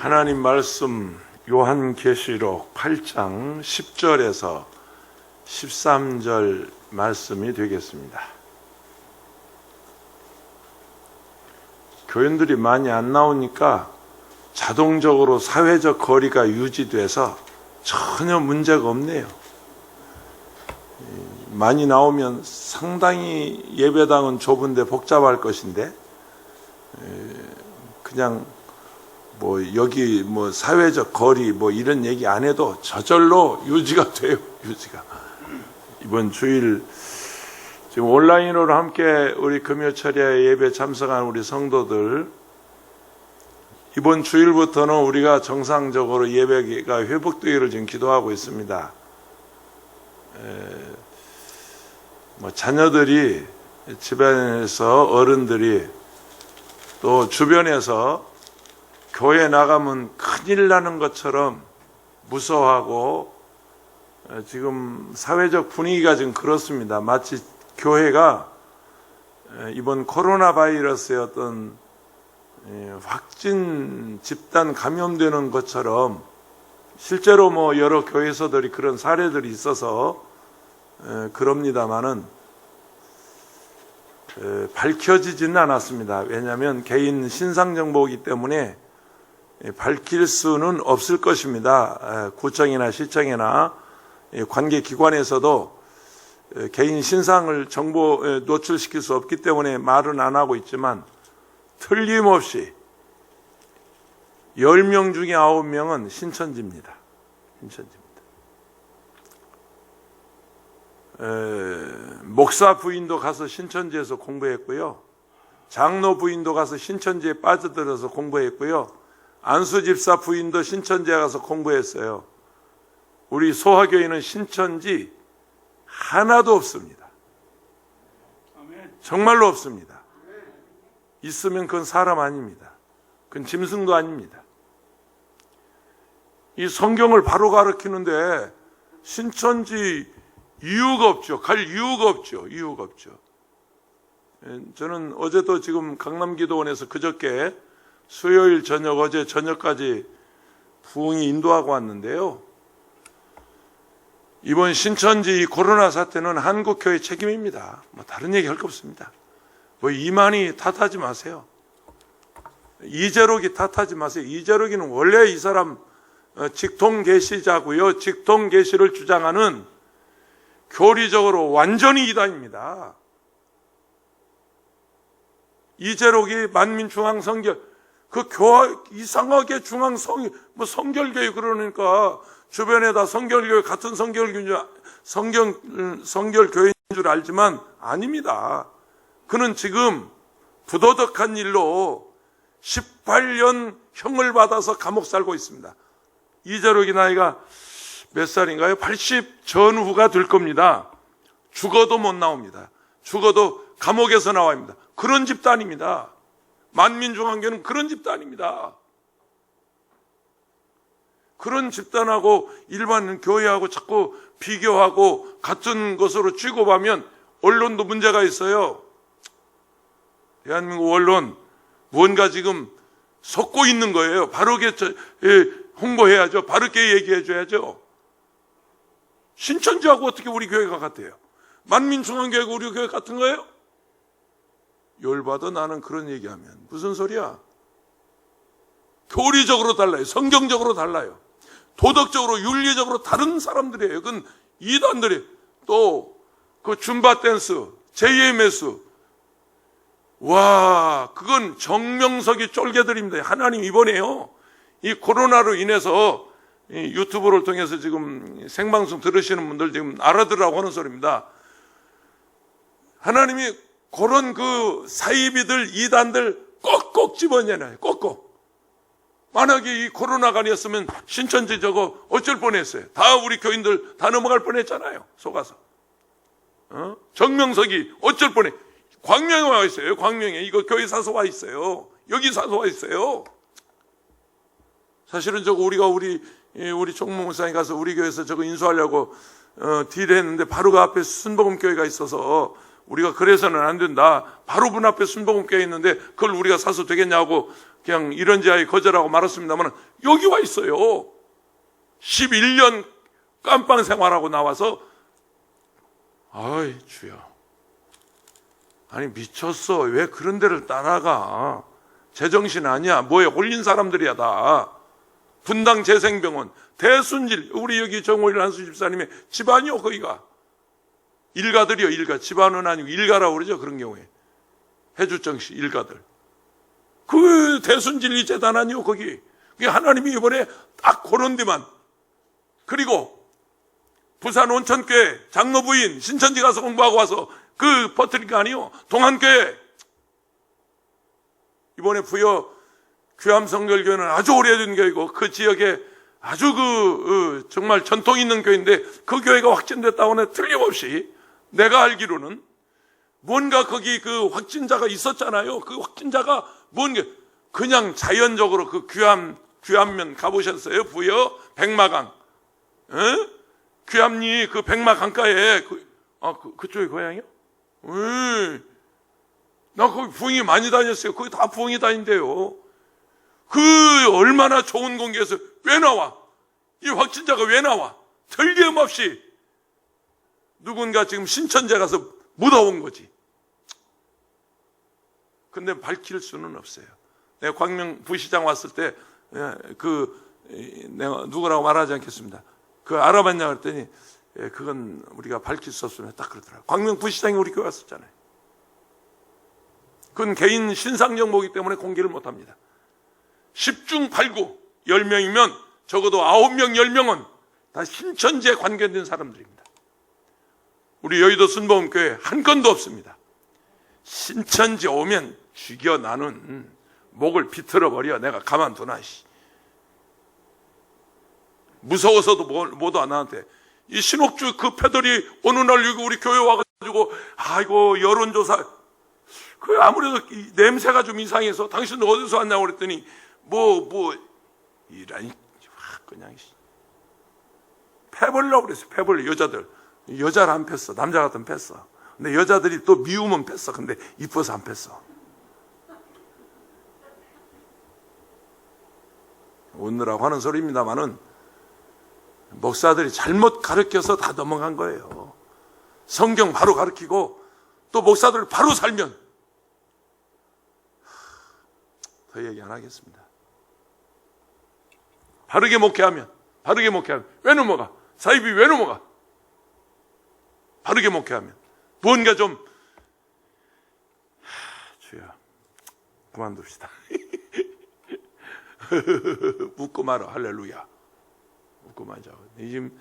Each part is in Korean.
하나님 말씀 요한계시록 8장 10절에서 13절 말씀이 되겠습니다. 교인들이 많이 안 나오니까 자동적으로 사회적 거리가 유지돼서 전혀 문제가 없네요. 많이 나오면 상당히 예배당은 좁은데 복잡할 것인데 그냥 여기 사회적 거리 이런 얘기 안 해도 저절로 유지가 돼요. 유지가. 이번 주일 지금 온라인으로 함께 우리 금요철야 예배 참석한 우리 성도들, 이번 주일부터는 우리가 정상적으로 예배가 회복되기를 지금 기도하고 있습니다. 자녀들이 집안에서 어른들이 또 주변에서 교회 나가면 큰일 나는 것처럼 무서워하고 지금 사회적 분위기가 지금 그렇습니다. 마치 교회가 이번 코로나 바이러스의 어떤 확진 집단 감염되는 것처럼, 실제로 여러 교회에서들이 그런 사례들이 있어서 그럽니다마는 밝혀지지는 않았습니다. 왜냐하면 개인 신상 정보이기 때문에 밝힐 수는 없을 것입니다. 구청이나 시청이나 관계기관에서도 개인 신상을 정보 노출시킬 수 없기 때문에 말은 안 하고 있지만, 틀림없이 10명 중에 9명은 신천지입니다. 신천지입니다. 목사 부인도 가서 신천지에서 공부했고요. 장로 부인도 가서 신천지에 빠져들어서 공부했고요. 안수 집사 부인도 신천지에 가서 공부했어요. 우리 소화교회는 신천지 하나도 없습니다. 정말로 없습니다. 있으면 그건 사람 아닙니다. 그건 짐승도 아닙니다. 이 성경을 바로 가르치는데 신천지 이유가 없죠. 갈 이유가 없죠. 이유가 없죠. 저는 어제도 지금 강남기도원에서 그저께 수요일 저녁, 어제 저녁까지 부흥이 인도하고 왔는데요. 이번 신천지 코로나 사태는 한국교회 책임입니다. 다른 얘기 할 거 없습니다. 이만희 탓하지 마세요. 이재록이 탓하지 마세요. 이재록이는 원래 이 사람 직통계시자고요. 직통계시를 주장하는 교리적으로 완전히 이단입니다. 이재록이 만민중앙성결, 이상하게 성결교회 그러니까 주변에다 성결교회, 같은 성결교회인 줄 알지만 아닙니다. 그는 지금 부도덕한 일로 18년 형을 받아서 감옥 살고 있습니다. 이재록이 나이가 몇 살인가요? 80 전후가 될 겁니다. 죽어도 못 나옵니다. 죽어도 감옥에서 나와야 합니다. 그런 집단입니다. 만민중앙교회는 그런 집단입니다. 그런 집단하고 일반 교회하고 자꾸 비교하고 같은 것으로 취급하면 언론도 문제가 있어요. 대한민국 언론 무언가 지금 섞고 있는 거예요. 바르게 홍보해야죠. 바르게 얘기해줘야죠. 신천지하고 어떻게 우리 교회가 같아요? 만민중앙교회가 우리 교회 같은 거예요? 열받아 나는 그런 얘기하면. 무슨 소리야? 교리적으로 달라요. 성경적으로 달라요. 도덕적으로 윤리적으로 다른 사람들이에요. 그건 이단들이. 또 그 줌바 댄스, JMS, 와, 그건 정명석이 쫄개들입니다. 하나님 이번에요, 이 코로나로 인해서 유튜브를 통해서 지금 생방송 들으시는 분들 지금 알아들으라고 하는 소리입니다. 하나님이 그런 사이비들, 이단들 꼭꼭 집어내놔요. 꼭꼭. 만약에 이 코로나가 아니었으면 신천지 저거 어쩔 뻔했어요. 다 우리 교인들 다 넘어갈 뻔했잖아요. 속아서. 정명석이 어쩔 뻔해. 광명에 와 있어요. 광명에. 이거 교회 사서 와 있어요. 여기 사서 와 있어요. 사실은 저거 우리 총무 목사님 가서 우리 교회에서 저거 인수하려고 딜했는데 바로 그 앞에 순복음교회가 있어서 우리가 그래서는 안 된다. 바로 문 앞에 순복음교회 있는데 그걸 우리가 사서 되겠냐고 그냥 이런지하에 거절하고 말았습니다만 여기 와 있어요. 11년 깜빵 생활하고 나와서 아이 주여, 아니 미쳤어. 왜 그런 데를 따라가? 제정신 아니야. 뭐에 홀린 사람들이야 다. 분당 재생병원, 대순질, 우리 여기 정호일 한수 집사님의 집안이요 거기가. 일가들이요 일가. 집안은 아니고 일가라고 그러죠. 그런 경우에 해주정씨 일가들. 그 대순진리 재단 아니요 거기. 그게 하나님이 이번에 딱 그런 데만. 그리고 부산 온천교회 장로 부인 신천지 가서 공부하고 와서 그 퍼뜨린 거 아니요. 동안교회 이번에 부여 귀암성결교회는 아주 오래된 교회고 그 지역에 아주 정말 전통 있는 교회인데 그 교회가 확진됐다고 하네. 틀림없이 내가 알기로는 뭔가 거기 그 확진자가 있었잖아요. 그 확진자가 뭔가 그냥 자연적으로 그 귀암면 가보셨어요? 부여 백마강, 귀암리 그 백마 강가에 그쪽이 고향이요? 나 거기 부흥이 많이 다녔어요. 거기 다 부흥이 다닌대요. 그 얼마나 좋은 공기에서 왜 나와? 이 확진자가 왜 나와? 틀림없이 누군가 지금 신천지 가서 묻어온 거지. 근데 밝힐 수는 없어요. 내가 광명 부시장 왔을 때 내가 누구라고 말하지 않겠습니다. 그 알아봤냐 그랬더니 그건 우리가 밝힐 수 없으면 딱 그러더라고요. 광명 부시장이 우리 교회 왔었잖아요. 그건 개인 신상 정보이기 때문에 공개를 못합니다. 10중 8구 10명이면 적어도 9명 10명은 다 신천지에 관계된 사람들입니다. 우리 여의도 순복음교회 한 건도 없습니다. 신천지 오면 죽여. 나는 목을 비틀어 버려. 내가 가만두나. 무서워서도 뭐도 안 하는데 이 신옥주 그 패들이 어느 날 우리 교회 와가지고 아이고 여론조사 그 아무래도 냄새가 좀 이상해서 당신 어디서 왔냐고 그랬더니 이라니 그냥 패벌려고 그랬어. 패벌려. 여자를 안 팼어. 남자 같으면 팼어. 근데 여자들이 또 미우면 팼어. 근데 이뻐서 안 팼어. 웃느라고 하는 소리입니다만은 목사들이 잘못 가르쳐서 다 넘어간 거예요. 성경 바로 가르치고 또 목사들 바로 살면 더 얘기 안 하겠습니다. 바르게 목회하면 왜 넘어가? 사입이 왜 넘어가? 바르게 목회하면 뭔가 좀 주여 그만둡시다. 웃고 말어. 할렐루야. 웃고 말자. 지금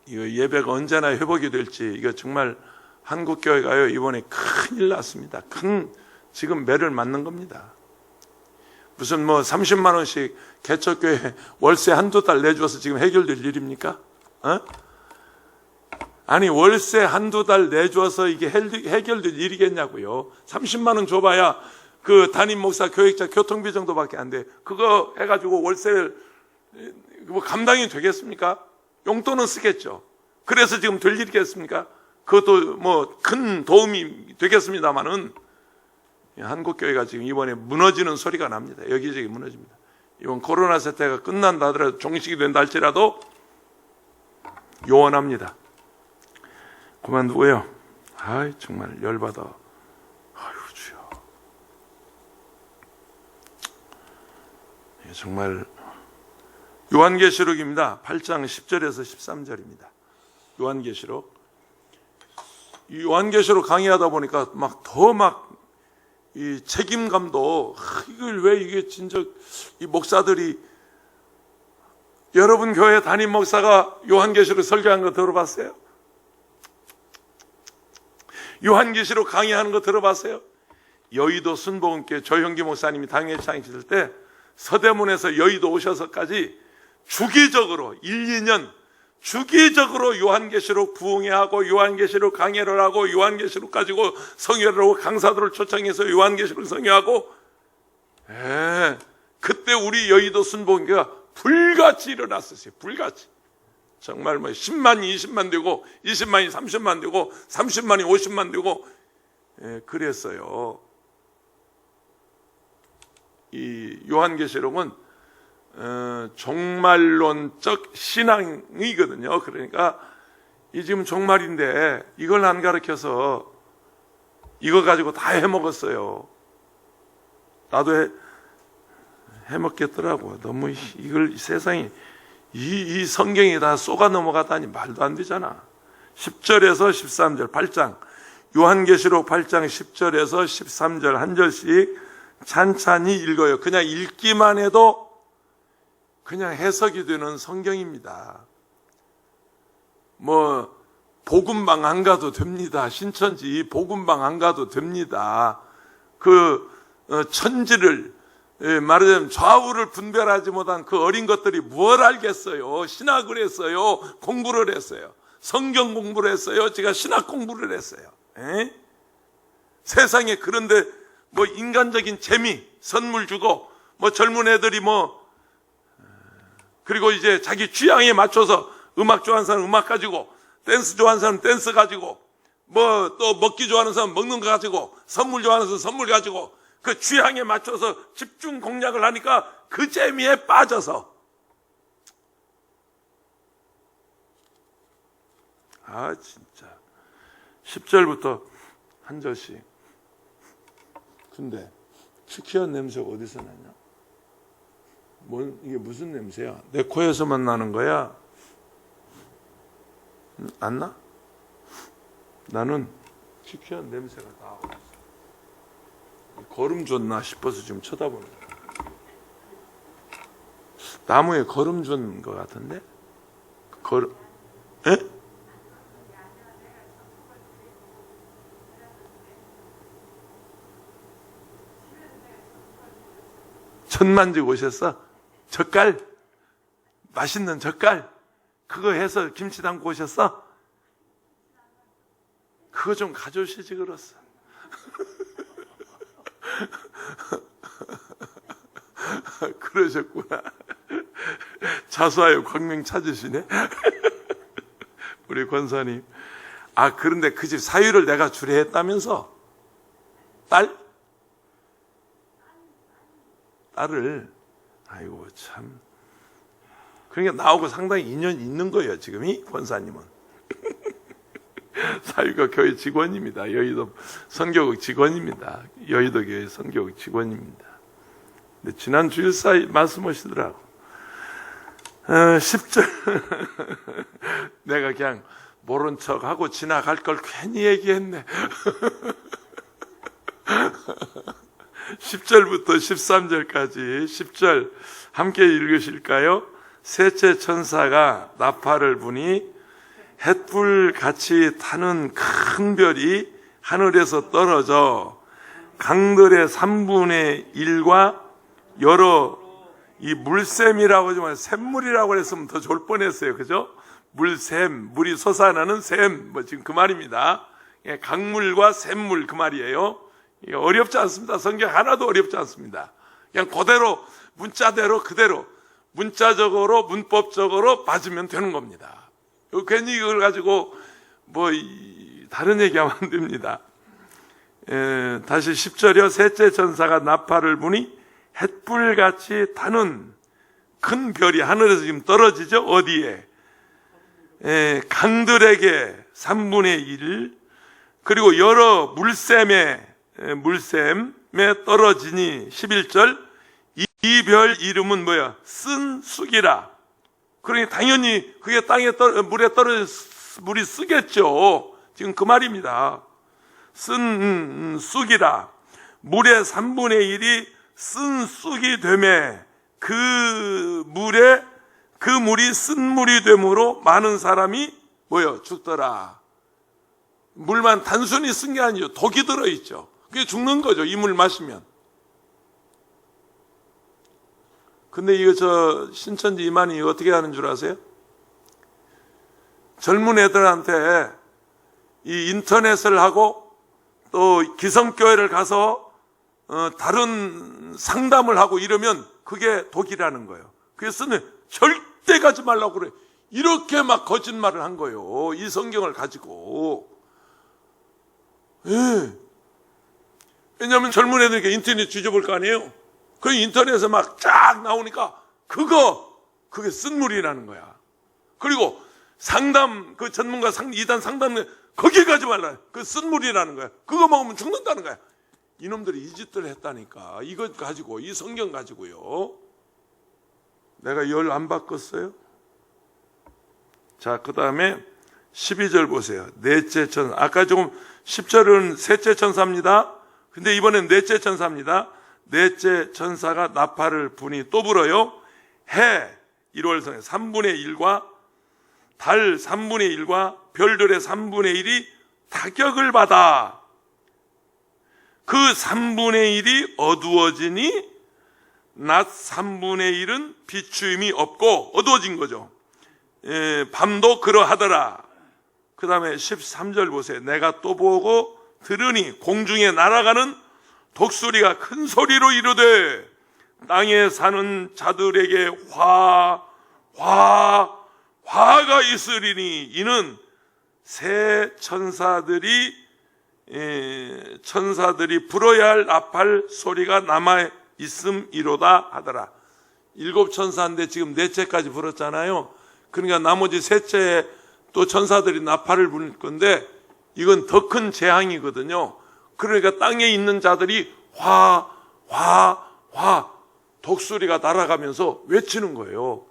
이거 예배가 언제나 회복이 될지 이거 정말 한국교회가요 이번에 큰일 났습니다. 지금 매를 맞는 겁니다. 무슨 30만 원씩 개척교회 월세 한두 달 내줘서 지금 해결될 일입니까? 아니 월세 한두 달 내줘서 이게 해결될 일이겠냐고요. 30만 원 줘봐야 그 담임 목사 교육자 교통비 정도밖에 안 돼. 그거 해가지고 월세를 감당이 되겠습니까? 용돈은 쓰겠죠. 그래서 지금 될 일이겠습니까? 그것도 큰 도움이 되겠습니다만은 한국교회가 지금 이번에 무너지는 소리가 납니다. 여기저기 무너집니다. 이번 코로나 사태가 끝난다 하더라도 종식이 된다 할지라도 요원합니다. 그만두고요. 아이 정말 열받아. 아유 주여. 정말 요한계시록입니다. 8장 10절에서 13절입니다. 요한계시록. 이 요한계시록 강의하다 보니까 이 책임감도 이걸 왜 이게 진짜 이 목사들이 여러분 교회 담임 목사가 요한계시록 설교한 거 들어봤어요? 요한계시록 강의하는 거 들어봤어요? 여의도 순복음교회 조형기 목사님이 당회 창시될 때 서대문에서 여의도 오셔서까지 주기적으로 1, 2년 주기적으로 요한계시록 부흥회하고 요한계시록 강해를 하고 요한계시록 가지고 성회를 하고 강사들을 초청해서 요한계시록 성회하고 그때 우리 여의도 순복음교회가 불같이 일어났었어요. 불같이. 정말 뭐 10만이 20만 되고 20만이 30만 되고 30만이 50만 되고 그랬어요. 이 요한계시록은 종말론적 신앙이거든요. 그러니까 이 지금 종말인데 이걸 안 가르쳐서 이거 가지고 다 해먹었어요. 나도 해먹겠더라고. 너무 이걸 세상이 이 성경이 다 쏘가 넘어가다니 말도 안 되잖아. 10절에서 13절 8장 요한계시록 8장 10절에서 13절 한 절씩 찬찬히 읽어요. 그냥 읽기만 해도 그냥 해석이 되는 성경입니다. 뭐 복음방 안 가도 됩니다. 신천지 복음방 안 가도 됩니다. 천지를 말하자면 좌우를 분별하지 못한 그 어린 것들이 뭘 알겠어요? 신학을 했어요? 공부를 했어요? 성경 공부를 했어요? 제가 신학 공부를 했어요. 세상에 그런데 뭐 인간적인 재미, 선물 주고 뭐 젊은 애들이 그리고 이제 자기 취향에 맞춰서 음악 좋아하는 사람 음악 가지고 댄스 좋아하는 사람 댄스 가지고 뭐 또 먹기 좋아하는 사람 먹는 거 가지고 선물 좋아하는 사람 선물 가지고 그 취향에 맞춰서 집중 공략을 하니까 그 재미에 빠져서 진짜 10절부터 한 절씩. 근데 특이한 냄새가 어디서 나냐? 이게 무슨 냄새야? 내 코에서만 나는 거야? 안 나? 나는 특이한 냄새가 나고 있어. 거름 줬나 싶어서 지금 쳐다보는 거야. 나무에 거름 준 것 같은데? 거름? 에? 천 만지고 오셨어? 젓갈? 맛있는 젓갈? 그거 해서 김치 담고 오셨어? 그거 좀 가져오시지 그랬어. 그러셨구나. 자수하여 광명 찾으시네. 우리 권사님. 그런데 그 집 사위를 내가 주례했다면서? 딸을. 아이고 참. 그러니까 나하고 상당히 인연이 있는 거예요 지금 이 권사님은. 사위가 교회 직원입니다. 여의도 선교국 직원입니다. 여의도 교회 선교국 직원입니다. 근데 지난 주일사에 말씀하시더라고. 10절 내가 그냥 모른 척하고 지나갈 걸 괜히 얘기했네. 10절부터 13절까지 10절 함께 읽으실까요? 셋째 천사가 나팔을 부니 햇불같이 타는 큰 별이 하늘에서 떨어져 강들의 3분의 1과 여러 이 물샘이라고 하지만 샘물이라고 했으면 더 좋을 뻔했어요. 그죠? 물샘, 물이 솟아나는 샘, 지금 그 말입니다. 강물과 샘물 그 말이에요. 어렵지 않습니다. 성경 하나도 어렵지 않습니다. 그냥 그대로 문자대로 그대로 문자적으로 문법적으로 맞으면 되는 겁니다. 괜히 이걸 가지고 다른 얘기하면 안 됩니다. 다시 10절이요. 셋째 천사가 나팔을 부니 햇불같이 타는 큰 별이 하늘에서 지금 떨어지죠. 어디에? 강들에게 3분의 1 그리고 여러 물샘에 떨어지니 11절 이 별 이름은 뭐야? 쓴쑥이라. 그러니 당연히 그게 물에 떨어져 물이 쓰겠죠. 지금 그 말입니다. 쓴쑥이라. 물의 3분의 1이 쓴쑥이 되매 그 물이 쓴물이 되므로 많은 사람이 죽더라. 물만 단순히 쓴 게 아니죠. 독이 들어있죠. 그게 죽는 거죠. 이 물 마시면. 근데 신천지 이만희 어떻게 하는 줄 아세요? 젊은 애들한테 이 인터넷을 하고 또 기성교회를 가서 다른 상담을 하고 이러면 그게 독이라는 거예요. 그래서 절대 가지 말라고 그래. 이렇게 막 거짓말을 한 거예요. 이 성경을 가지고. 예. 왜냐하면 젊은 애들에게 인터넷 뒤져볼 거 아니에요. 그 인터넷에 막 쫙 나오니까 그게 쓴물이라는 거야. 그리고 상담, 그 전문가 이단 상담, 거기 가지 말라. 그 쓴물이라는 거야. 그거 먹으면 죽는다는 거야. 이놈들이 이 짓들 했다니까. 이것 가지고, 이 성경 가지고요. 내가 열 안 바꿨어요? 자, 그 다음에 12절 보세요. 넷째 천사. 아까 조금 10절은 셋째 천사입니다. 근데 이번엔 넷째 천사입니다. 넷째 천사가 나팔을 부니 또 불어요. 해 1월성의 3분의 1과 달 3분의 1과 별들의 3분의 1이 타격을 받아 그 3분의 1이 어두워지니 낮 3분의 1은 비추임이 없고 어두워진 거죠. 밤도 그러하더라. 그 다음에 13절 보세요. 내가 또 보고 들으니 공중에 날아가는 독수리가 큰 소리로 이르되 땅에 사는 자들에게 화가 있으리니 이는 새 천사들이 불어야 할 나팔 소리가 남아 있음이로다 하더라. 7천사인데 지금 넷째까지 불었잖아요. 그러니까 나머지 셋째 또 천사들이 나팔을 불 건데 이건 더 큰 재앙이거든요. 그러니까 땅에 있는 자들이 독수리가 날아가면서 외치는 거예요.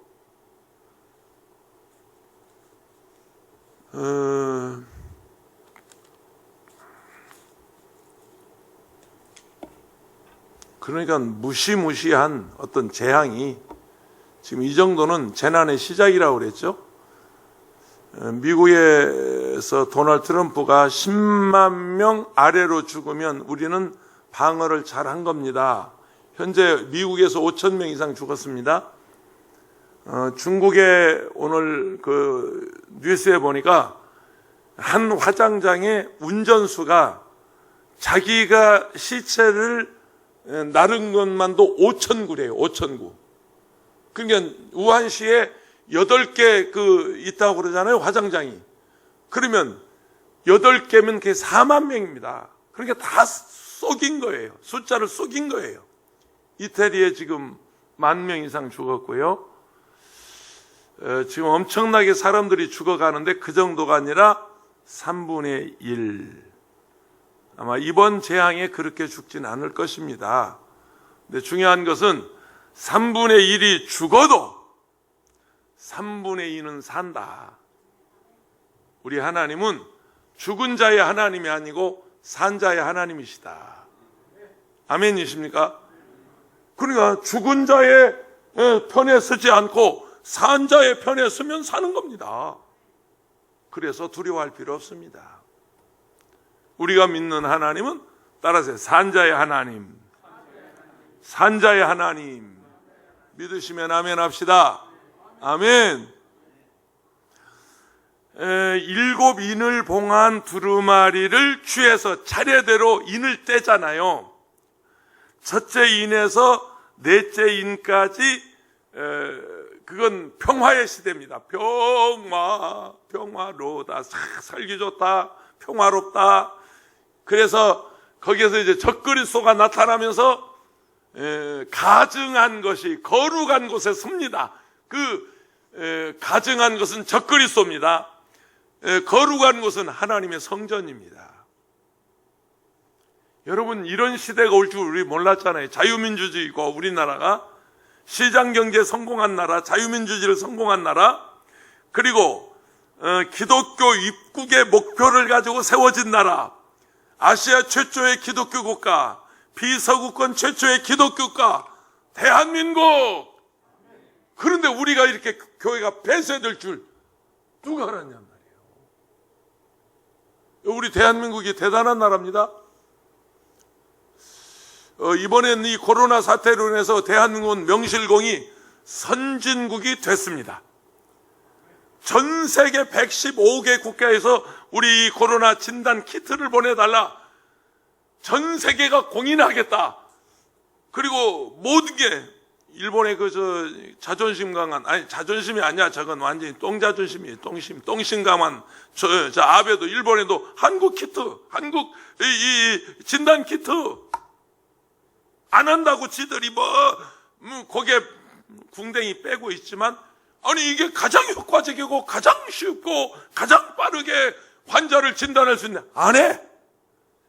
그러니까 무시무시한 어떤 재앙이 지금 이 정도는 재난의 시작이라고 그랬죠. 미국에서 도널드 트럼프가 10만 명 아래로 죽으면 우리는 방어를 잘한 겁니다. 현재 미국에서 5천 명 이상 죽었습니다. 중국에 오늘 그 뉴스에 보니까 한 화장장의 운전수가 자기가 시체를 나른 것만도 5,000구래요. 5,000구. 그러니까 우한시에 8개 있다고 그러잖아요. 화장장이. 그러면 8개면 그게 4만 명입니다. 그러니까 다 속인 거예요. 숫자를 속인 거예요. 이태리에 지금 10,000명 이상 죽었고요. 지금 엄청나게 사람들이 죽어가는데 그 정도가 아니라 3분의 1. 아마 이번 재앙에 그렇게 죽진 않을 것입니다. 근데 중요한 것은 3분의 1이 죽어도 3분의 2는 산다. 우리 하나님은 죽은 자의 하나님이 아니고 산 자의 하나님이시다. 아멘이십니까? 그러니까 죽은 자의 편에 서지 않고 산 자의 편에 서면 사는 겁니다. 그래서 두려워할 필요 없습니다. 우리가 믿는 하나님은 따라서 산 자의 하나님, 산 자의 하나님 믿으시면 아멘 합시다. 아멘. 7 인을 봉한 두루마리를 취해서 차례대로 인을 떼잖아요. 첫째 인에서 넷째 인까지 그건 평화의 시대입니다. 평화로다, 살기 좋다, 평화롭다. 그래서 거기에서 이제 적그리스도가 나타나면서 가증한 것이 거룩한 곳에 섭니다. 가증한 것은 적그리스도입니다. 거룩한 것은 하나님의 성전입니다. 여러분, 이런 시대가 올 줄 우리 몰랐잖아요. 자유민주주의고 우리나라가 시장경제 성공한 나라, 자유민주주의를 성공한 나라, 그리고 기독교 입국의 목표를 가지고 세워진 나라, 아시아 최초의 기독교 국가, 비서구권 최초의 기독교 국가, 대한민국. 그런데 우리가 이렇게 교회가 폐쇄될 줄 누가 알았냔 말이에요. 우리 대한민국이 대단한 나라입니다. 이번엔 이 코로나 사태로 인해서 대한민국은 명실공히 선진국이 됐습니다. 전 세계 115개 국가에서 우리 코로나 진단 키트를 보내달라. 전 세계가 공인하겠다. 그리고 모든 게 일본의 자존심 강한, 아니 자존심이 아니야, 저건 완전히 똥자존심이에요. 똥심 강한 저 아베도 일본에도 한국 키트, 한국 이 진단 키트 안 한다고 지들이 거기에 궁뎅이 빼고 있지만, 아니 이게 가장 효과적이고 가장 쉽고 가장 빠르게 환자를 진단할 수 있는, 안 해.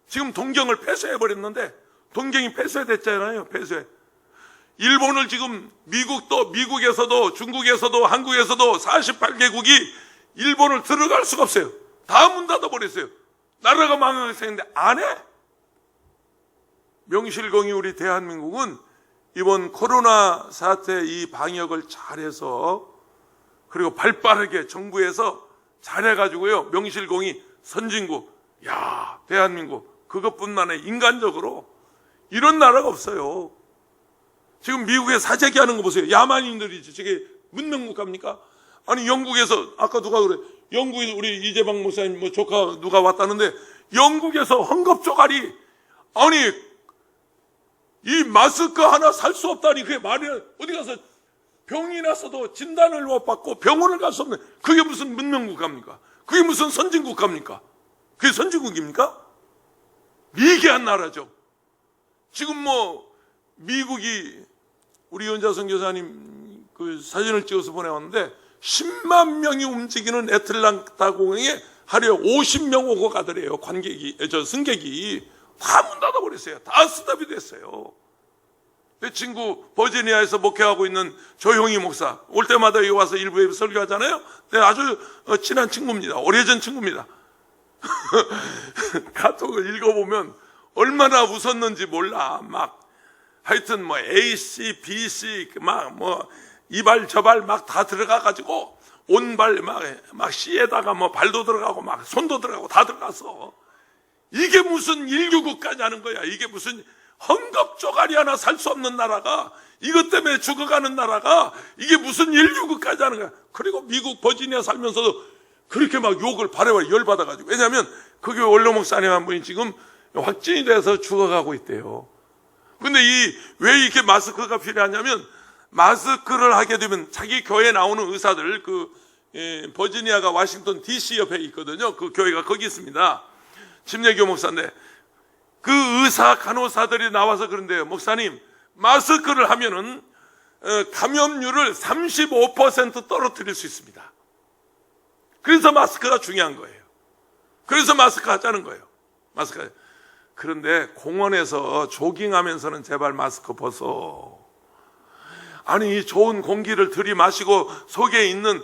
지금 동경을 폐쇄해버렸는데, 동경이 폐쇄됐잖아요. 폐쇄. 일본을 지금 미국에서도 중국에서도 한국에서도 48개국이 일본을 들어갈 수가 없어요. 다 문 닫아버렸어요. 나라가 망하겠는데 안 해. 명실공히 우리 대한민국은 이번 코로나 사태 이 방역을 잘해서, 그리고 발빠르게 정부에서 잘해가지고요, 명실공히 선진국, 야, 대한민국 그것뿐만 아니라 인간적으로 이런 나라가 없어요. 지금 미국에 사재기 하는 거 보세요. 야만인들이지. 저게 문명국가입니까? 아니 영국에서, 아까 누가 그래, 영국에 우리 이재방 목사님 조카 누가 왔다는데, 영국에서 헝겊조가리, 아니 이 마스크 하나 살 수 없다니, 그게 말이, 어디 가서 병이 났어도 진단을 못 받고 병원을 갈 수 없는, 그게 무슨 문명국가입니까? 그게 무슨 선진국가입니까? 그게 선진국입니까? 미개한 나라죠. 지금 미국이, 우리 연자성 교사님 그 사진을 찍어서 보내왔는데, 10만 명이 움직이는 애틀란타 공항에 하루에 50명 오고 가더래요. 승객이. 다 문 닫아버렸어요. 다 스탑이 됐어요. 내 친구 버지니아에서 목회하고 있는 조용희 목사, 올 때마다 여기 와서 일부에 설교하잖아요. 네, 아주 친한 친구입니다. 오래전 친구입니다. 카톡을 읽어보면 얼마나 웃었는지 몰라. 하여튼 A, C, B, C 이발 저발 다 들어가가지고, 온발 C에다가 발도 들어가고 손도 들어가고 다 들어갔어. 이게 무슨 인류국가냐는 거야. 이게 무슨 헝겊조가리 하나 살 수 없는 나라가, 이것 때문에 죽어가는 나라가 이게 무슨 인류국가냐는 거야. 그리고 미국 버지니아 살면서도 그렇게 욕을 바래바래 열받아가지고. 왜냐하면 그게 원로 목사님 한 분이 지금 확진이 돼서 죽어가고 있대요. 근데 왜 이렇게 마스크가 필요하냐면, 마스크를 하게 되면 자기 교회에 나오는 의사들, 버지니아가 워싱턴 DC 옆에 있거든요. 그 교회가 거기 있습니다. 침례교 목사인데, 그 의사 간호사들이 나와서 그런데요, 목사님, 마스크를 하면은 감염률을 35% 떨어뜨릴 수 있습니다. 그래서 마스크가 중요한 거예요. 그래서 마스크 하자는 거예요. 마스크. 그런데 공원에서 조깅하면서는 제발 마스크 벗어. 아니, 좋은 공기를 들이마시고 속에 있는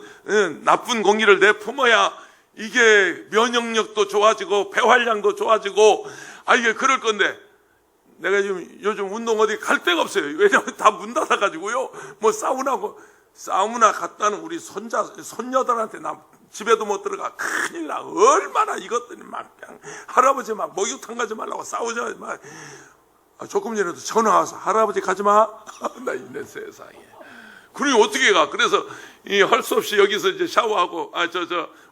나쁜 공기를 내뿜어야 이게 면역력도 좋아지고 배활량도 좋아지고, 이게 그럴 건데, 내가 지금 요즘 운동 어디 갈 데가 없어요. 왜냐하면 다 문 닫아가지고요. 사우나 갔다는 우리 손녀들한테 나 집에도 못 들어가. 큰일 나. 얼마나 이것들이 그냥 할아버지 목욕탕 가지 말라고 싸우자. 조금 전에도 전화 와서 할아버지 가지 마. 나 이내 세상에. 그러니 어떻게 가? 그래서 할 수 없이 여기서 이제 샤워하고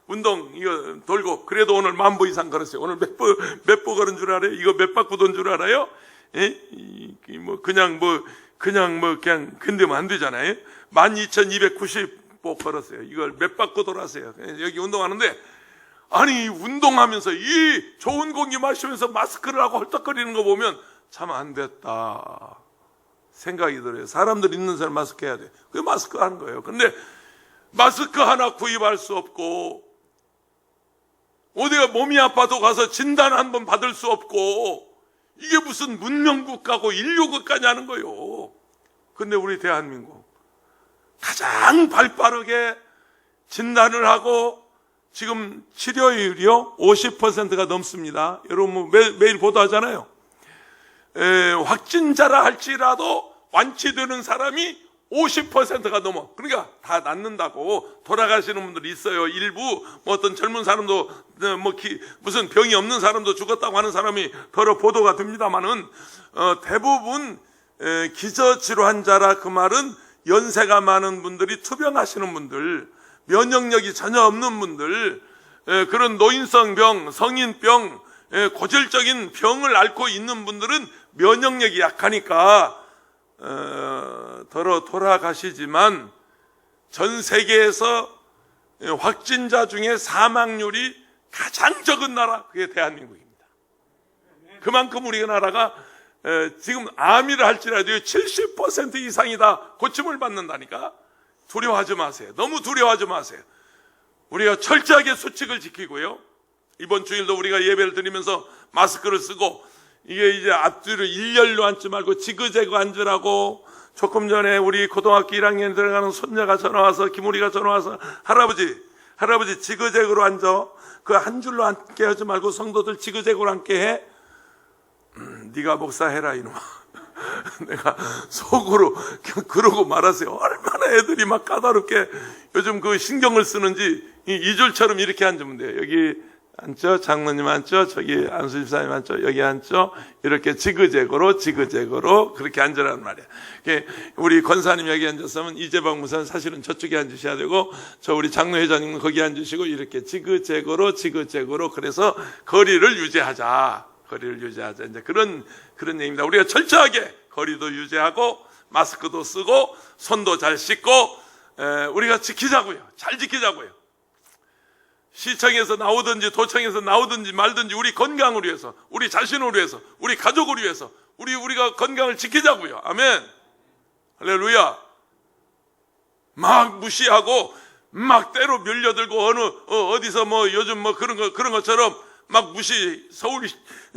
운동 이거 돌고, 그래도 오늘 10,000보 이상 걸었어요. 오늘 몇 보 걸은 줄 알아요? 이거 몇 바퀴 돈 줄 알아요? 그냥 건드면 안 되잖아요. 12,290보 걸었어요. 이걸 몇 바퀴 돌았어요. 여기 운동하는데, 아니 운동하면서 이 좋은 공기 마시면서 마스크를 하고 헐떡거리는 거 보면 참 안 됐다 생각이 들어요. 사람들 있는 사람 마스크 해야 돼. 그게 마스크 하는 거예요. 근데 마스크 하나 구입할 수 없고, 어디가 몸이 아파도 가서 진단 한번 받을 수 없고, 이게 무슨 문명국가고 인류국가냐는 거예요. 근데 우리 대한민국 가장 발빠르게 진단을 하고 지금 치료율이요 50%가 넘습니다. 여러분 매일 보도하잖아요. 확진자라 할지라도 완치되는 사람이 50%가 넘어. 그러니까 다 낫는다고 돌아가시는 분들이 있어요. 일부 어떤 젊은 사람도 무슨 병이 없는 사람도 죽었다고 하는 사람이 더러 보도가 됩니다만은 대부분 기저질환자라, 그 말은 연세가 많은 분들이, 투병하시는 분들, 면역력이 전혀 없는 분들, 그런 노인성 병, 성인병, 고질적인 병을 앓고 있는 분들은 면역력이 약하니까 돌아가시지만 전 세계에서 확진자 중에 사망률이 가장 적은 나라, 그게 대한민국입니다. 그만큼 우리나라가 지금 암이라 할지라도 70% 이상이 다 고침을 받는다니까. 두려워하지 마세요. 너무 두려워하지 마세요. 우리가 철저하게 수칙을 지키고요. 이번 주일도 우리가 예배를 드리면서 마스크를 쓰고, 이게 이제 앞뒤로 일렬로 앉지 말고 지그재그 앉으라고. 조금 전에 우리 고등학교 1학년 들어가는 손녀가 전화와서, 김우리가 전화와서, 할아버지 지그재그로 앉아. 그 한 줄로 앉게 하지 말고 성도들 지그재그로 앉게 해. 네가 목사해라 이놈아. 내가 속으로 그러고 말았어요. 얼마나 애들이 막 까다롭게 요즘 그 신경을 쓰는지. 이 줄처럼 이렇게 앉으면 돼요. 여기 앉죠, 장로님 앉죠, 저기 안수 집사님 앉죠, 여기 앉죠. 이렇게 지그재그로 그렇게 앉으라는 말이야. 우리 권사님 여기 앉았으면 이재방 무사는 사실은 저쪽에 앉으셔야 되고, 저 우리 장로회장님은 거기 앉으시고, 이렇게 지그재그로 그래서 거리를 유지하자. 이제 그런 얘기입니다. 우리가 철저하게 거리도 유지하고 마스크도 쓰고 손도 잘 씻고 우리가 지키자고요. 잘 지키자고요. 시청에서 나오든지 도청에서 나오든지 말든지 우리 건강을 위해서, 우리 자신을 위해서, 우리 가족을 위해서 우리가 건강을 지키자고요. 아멘. 할렐루야. 막 무시하고 막 때로 밀려들고 어디서 뭐 요즘 뭐 그런 것처럼 막 서울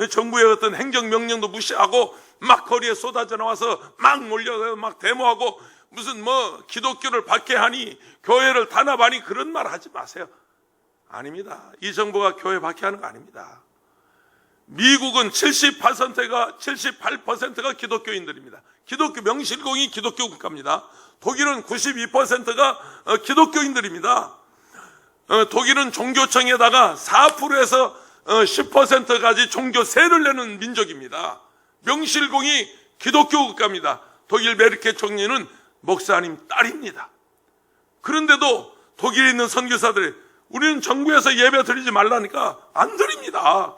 정부의 어떤 행정명령도 무시하고 막 거리에 쏟아져 나와서 막 몰려서 막 데모하고 무슨 뭐 기독교를 박해하니, 교회를 단합하니, 그런 말 하지 마세요. 아닙니다. 이 정부가 교회 박해하는 거 아닙니다. 미국은 78%가 기독교인들입니다. 기독교 명실공히 기독교 국가입니다. 독일은 92%가 기독교인들입니다. 독일은 종교청에다가 4%에서 10%까지 종교세를 내는 민족입니다. 명실공히 기독교 국가입니다. 독일 메르켈 총리는 목사님 딸입니다. 그런데도 독일에 있는 선교사들이 우리는 정부에서 예배 드리지 말라니까 안 드립니다.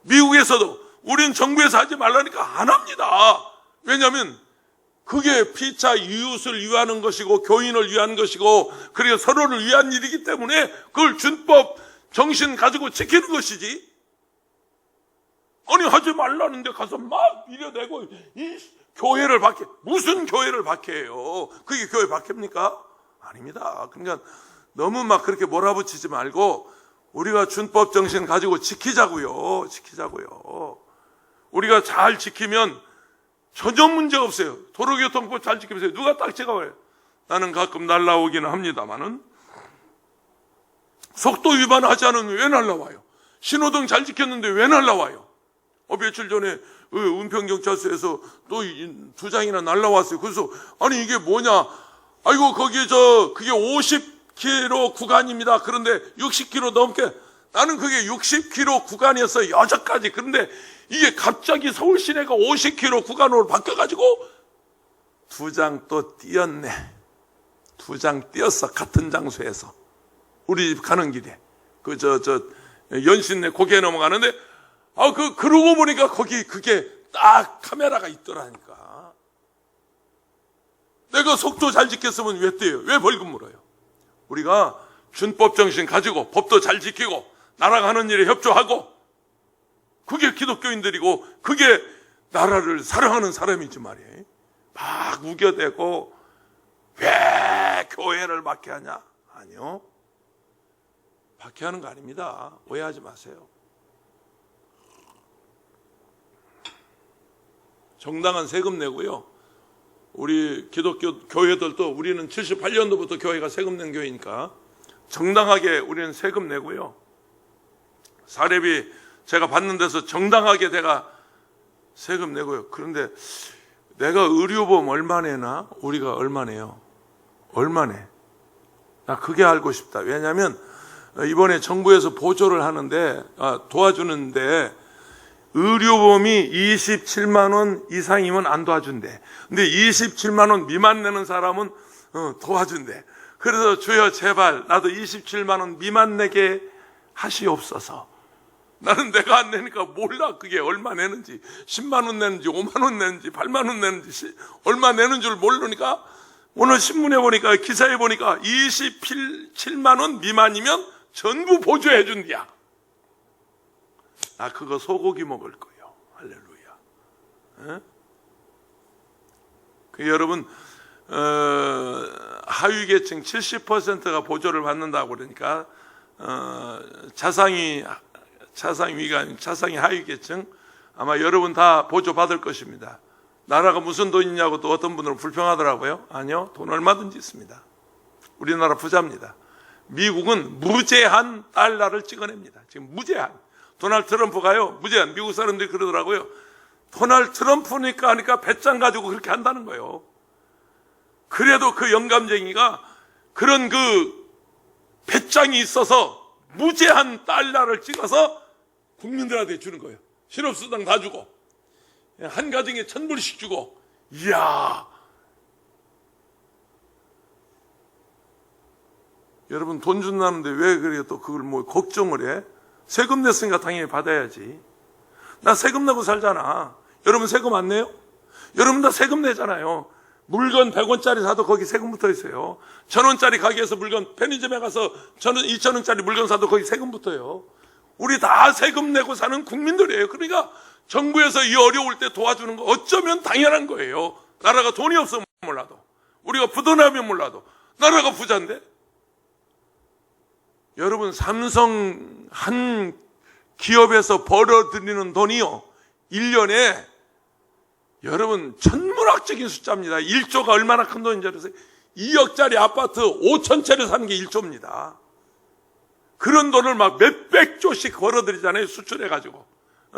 미국에서도 우리는 정부에서 하지 말라니까 안 합니다. 왜냐하면 그게 피차 이웃을 위하는 것이고 교인을 위한 것이고, 그리고 서로를 위한 일이기 때문에 그걸 준법 정신 가지고 지키는 것이지. 아니 하지 말라는데 가서 막 밀어내고 이 교회를 박해. 무슨 교회를 박해해요? 그게 교회 박해입니까? 아닙니다. 그러니까 너무 막 그렇게 몰아붙이지 말고 우리가 준법 정신 가지고 지키자고요. 우리가 잘 지키면 전혀 문제 없어요. 도로교통법 잘 지키면서 누가 딱 찍어봐요. 나는 가끔 날라오기는 합니다만은 속도 위반하지 않으면 왜 날라와요? 신호등 잘 지켰는데 왜 날라와요? 며칠 전에 은평경찰서에서 또 2장이나 날라왔어요. 그래서 아니 이게 뭐냐? 아이고 그게 50km 구간입니다. 그런데 60km 넘게, 나는 그게 60km 구간이었어요. 여기까지. 그런데 이게 갑자기 서울 시내가 50km 구간으로 바뀌어가지고 2장 또 띄었네. 2장 띄었어. 같은 장소에서. 우리 집 가는 길에. 연신내 고개 넘어가는데, 그러고 보니까 그게 딱 카메라가 있더라니까. 내가 속도 잘 지켰으면 왜 떼요? 왜 벌금 물어요? 우리가 준법 정신 가지고 법도 잘 지키고 나라가 하는 일에 협조하고, 그게 기독교인들이고 그게 나라를 사랑하는 사람이지 말이에요. 막 우겨대고 왜 교회를 박해하냐? 아니요. 박해하는 거 아닙니다. 오해하지 마세요. 정당한 세금 내고요. 우리 기독교 교회들도, 우리는 78년도부터 교회가 세금 낸 교회니까 정당하게 우리는 세금 내고요. 사례비 제가 받는 데서 정당하게 내가 세금 내고요. 그런데 내가 의료보험 얼마 내나? 우리가 얼마 내요? 얼마 내? 나 그게 알고 싶다. 왜냐하면 이번에 정부에서 보조를 하는데, 도와주는데 의료보험이 27만 원 이상이면 안 도와준대. 근데 27만 원 미만 내는 사람은 도와준대. 그래서 주여 제발 나도 27만 원 미만 내게 하시옵소서. 나는 내가 안 내니까 몰라. 그게 얼마 내는지, 10만 원 내는지 5만 원 내는지 8만 원 내는지 얼마 내는 줄 모르니까 오늘 신문에 보니까, 기사에 보니까 27만 원 미만이면 전부 보조해 준디야. 나 그거 소고기 먹을 거예요. 할렐루야. 에? 그 여러분, 하위계층 70%가 보조를 받는다고 그러니까 차상위 하위계층 아마 여러분 다 보조 받을 것입니다. 나라가 무슨 돈이냐고 또 어떤 분들은 불평하더라고요. 아니요, 돈 얼마든지 있습니다. 우리나라 부자입니다. 미국은 무제한 달러를 찍어냅니다. 지금 무제한. 도널드 트럼프가요, 무제한. 미국 사람들이 그러더라고요. 도널드 트럼프니까 하니까 배짱 가지고 그렇게 한다는 거예요. 그래도 그 영감쟁이가 그런 그 배짱이 있어서 무제한 달러를 찍어서 국민들한테 주는 거예요. 실업수당 다 주고, 한 가정에 1,000불씩 주고. 이야, 여러분 돈 준다는데 왜 그래 또 그걸 뭐 걱정을 해? 세금 냈으니까 당연히 받아야지. 나 세금 내고 살잖아. 여러분 세금 안 내요? 여러분 다 세금 내잖아요. 물건 100원짜리 사도 거기 세금 붙어 있어요. 1,000원짜리 가게에서 물건, 편의점에 가서 2,000원짜리 물건 사도 거기 세금 붙어요. 우리 다 세금 내고 사는 국민들이에요. 그러니까 정부에서 이 어려울 때 도와주는 거 어쩌면 당연한 거예요. 나라가 돈이 없으면 몰라도, 우리가 부도나면 몰라도, 나라가 부자인데. 여러분, 삼성 한 기업에서 벌어들이는 돈이요, 1년에 여러분 천문학적인 숫자입니다. 1조가 얼마나 큰 돈인지 아세요? 2억짜리 아파트 5,000채를 사는 게 1조입니다. 그런 돈을 막 몇백 조씩 벌어들이잖아요. 수출해가지고.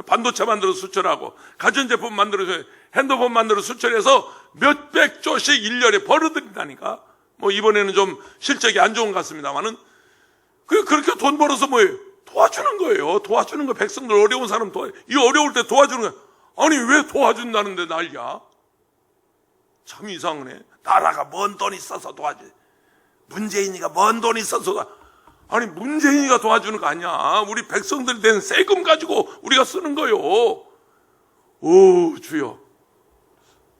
반도체 만들어서 수출하고, 가전제품 만들어서, 핸드폰 만들어서 수출해서 몇백 조씩 1년에 벌어들인다니까. 뭐 이번에는 좀 실적이 안 좋은 것 같습니다만은, 그렇게 돈 벌어서 뭐예요? 도와주는 거예요. 도와주는 거. 백성들 어려운 사람 이 어려울 때 도와주는 거예요. 아니 왜 도와준다는데 난리야? 참 이상하네. 나라가 뭔 돈이 있어서 도와줘. 문재인이가 뭔 돈이 있어서 아니 문재인이가 도와주는 거 아니야. 우리 백성들이 낸 세금 가지고 우리가 쓰는 거요. 오 주여,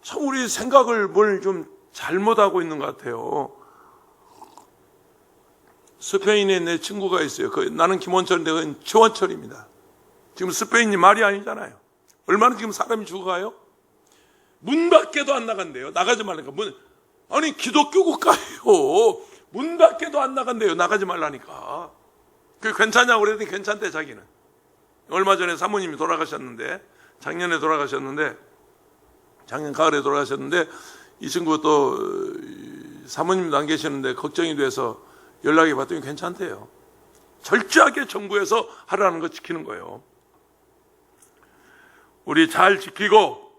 참 우리 생각을 뭘 좀 잘못하고 있는 것 같아요. 스페인에 내 친구가 있어요. 나는 김원철인데 그건 최원철입니다. 지금 스페인이 말이 아니잖아요. 얼마나 지금 사람이 죽어가요? 문 밖에도 안 나간대요. 나가지 말라니까. 아니 기독교 국가예요. 문 밖에도 안 나간대요. 나가지 말라니까. 그게 괜찮냐고 그랬더니 괜찮대 자기는. 얼마 전에 사모님이 돌아가셨는데, 작년 가을에 돌아가셨는데, 이 친구가 또 사모님도 안 계시는데 걱정이 돼서 연락이 받더니 괜찮대요. 철저하게 정부에서 하라는 거 지키는 거예요. 우리 잘 지키고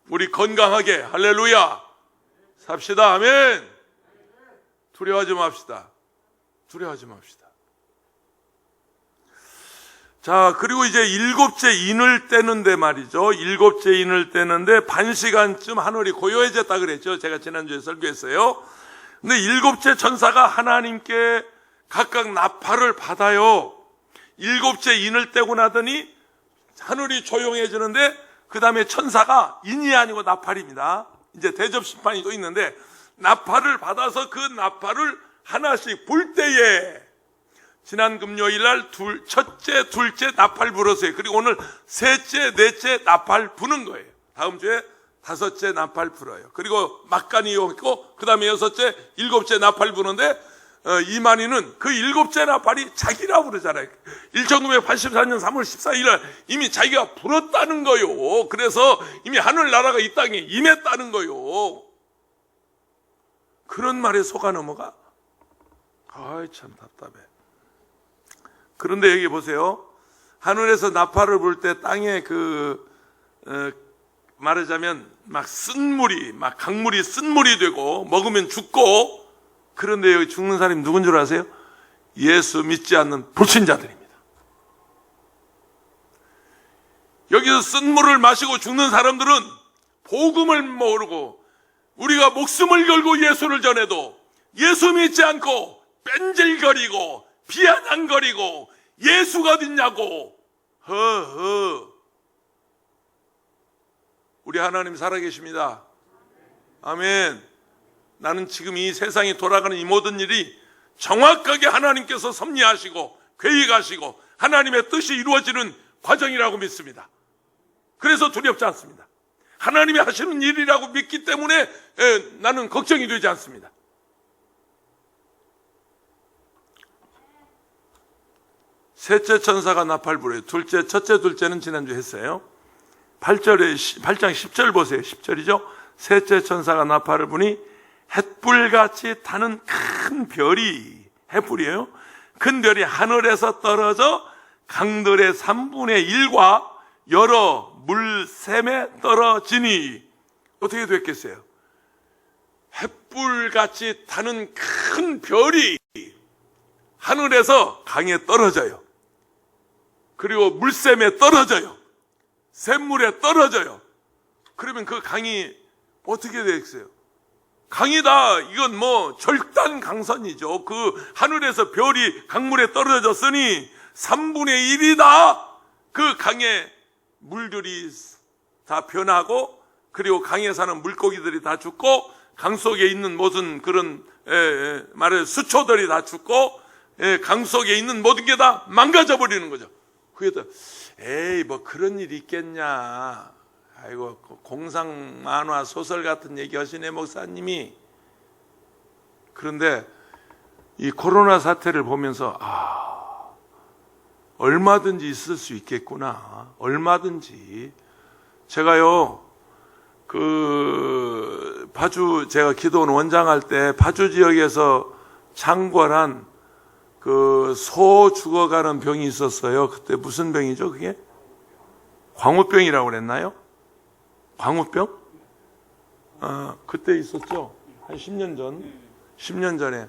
우리 건강하게 할렐루야 삽시다. 아멘. 두려워하지 맙시다. 두려워하지 맙시다. 자, 그리고 이제 7째 인을 떼는데 말이죠. 7째 인을 떼는데 반 시간쯤 하늘이 고요해졌다 그랬죠. 제가 지난주에 설교했어요. 근데 7째 천사가 하나님께 각각 나팔을 받아요. 7째 인을 떼고 나더니 하늘이 조용해지는데 그 다음에 천사가 인이 아니고 나팔입니다. 이제 대접 심판이 또 있는데 나팔을 받아서 그 나팔을 하나씩 불 때에 지난 금요일 날 첫째, 둘째 나팔 불었어요. 그리고 오늘 셋째, 넷째 나팔 부는 거예요. 다음 주에 5째 나팔 불어요. 그리고 막간이 있고 그 다음에 6째, 7째 나팔 부는데 이만희는 그 7째 나팔이 자기라 부르잖아요. 1984년 3월 14일 날 이미 자기가 불었다는 거요. 그래서 이미 하늘나라가 이 땅에 임했다는 거요. 그런 말에 속아 넘어가? 아이 참 답답해. 그런데 여기 보세요. 하늘에서 나팔을 불 때 땅에 말하자면 막 쓴물이, 막 강물이 쓴물이 되고 먹으면 죽고, 그런데 여기 죽는 사람이 누군 줄 아세요? 예수 믿지 않는 불신자들입니다. 여기서 쓴물을 마시고 죽는 사람들은 복음을 모르고 우리가 목숨을 걸고 예수를 전해도 예수 믿지 않고 뺀질거리고 비아냥거리고 예수가 어딨냐고 허허. 우리 하나님 살아계십니다. 아멘. 나는 지금 이 세상이 돌아가는 이 모든 일이 정확하게 하나님께서 섭리하시고 계획하시고 하나님의 뜻이 이루어지는 과정이라고 믿습니다. 그래서 두렵지 않습니다. 하나님이 하시는 일이라고 믿기 때문에 나는 걱정이 되지 않습니다. 셋째 천사가 나팔 불어요. 첫째, 둘째는 지난주에 했어요. 8장 10절 보세요. 10절이죠. 셋째 천사가 나팔을 부니 햇불같이 타는 큰 별이, 햇불이에요. 큰 별이 하늘에서 떨어져 강들의 3분의 1과 여러 물샘에 떨어지니. 어떻게 됐겠어요? 햇불같이 타는 큰 별이 하늘에서 강에 떨어져요. 그리고 물샘에 떨어져요. 샘물에 떨어져요. 그러면 그 강이 어떻게 되겠어요? 강이다. 이건 뭐 절단 강선이죠. 그 하늘에서 별이 강물에 떨어졌으니 3분의 1이다. 그 강에 물들이 다 변하고, 그리고 강에 사는 물고기들이 다 죽고, 강 속에 있는 모든 그런 말해 수초들이 다 죽고, 강 속에 있는 모든 게 다 망가져 버리는 거죠. 그래서 에이 뭐 그런 일이 있겠냐. 아이고 공상 만화 소설 같은 얘기 하시네 목사님이. 그런데 이 코로나 사태를 보면서 얼마든지 있을 수 있겠구나. 얼마든지. 제가요 그 파주, 제가 기도원 원장할 때 파주 지역에서 창궐한 그 소 죽어가는 병이 있었어요. 그때 무슨 병이죠 그게? 광우병이라고 그랬나요? 광우병? 그때 있었죠. 한 10년 전. 10년 전에.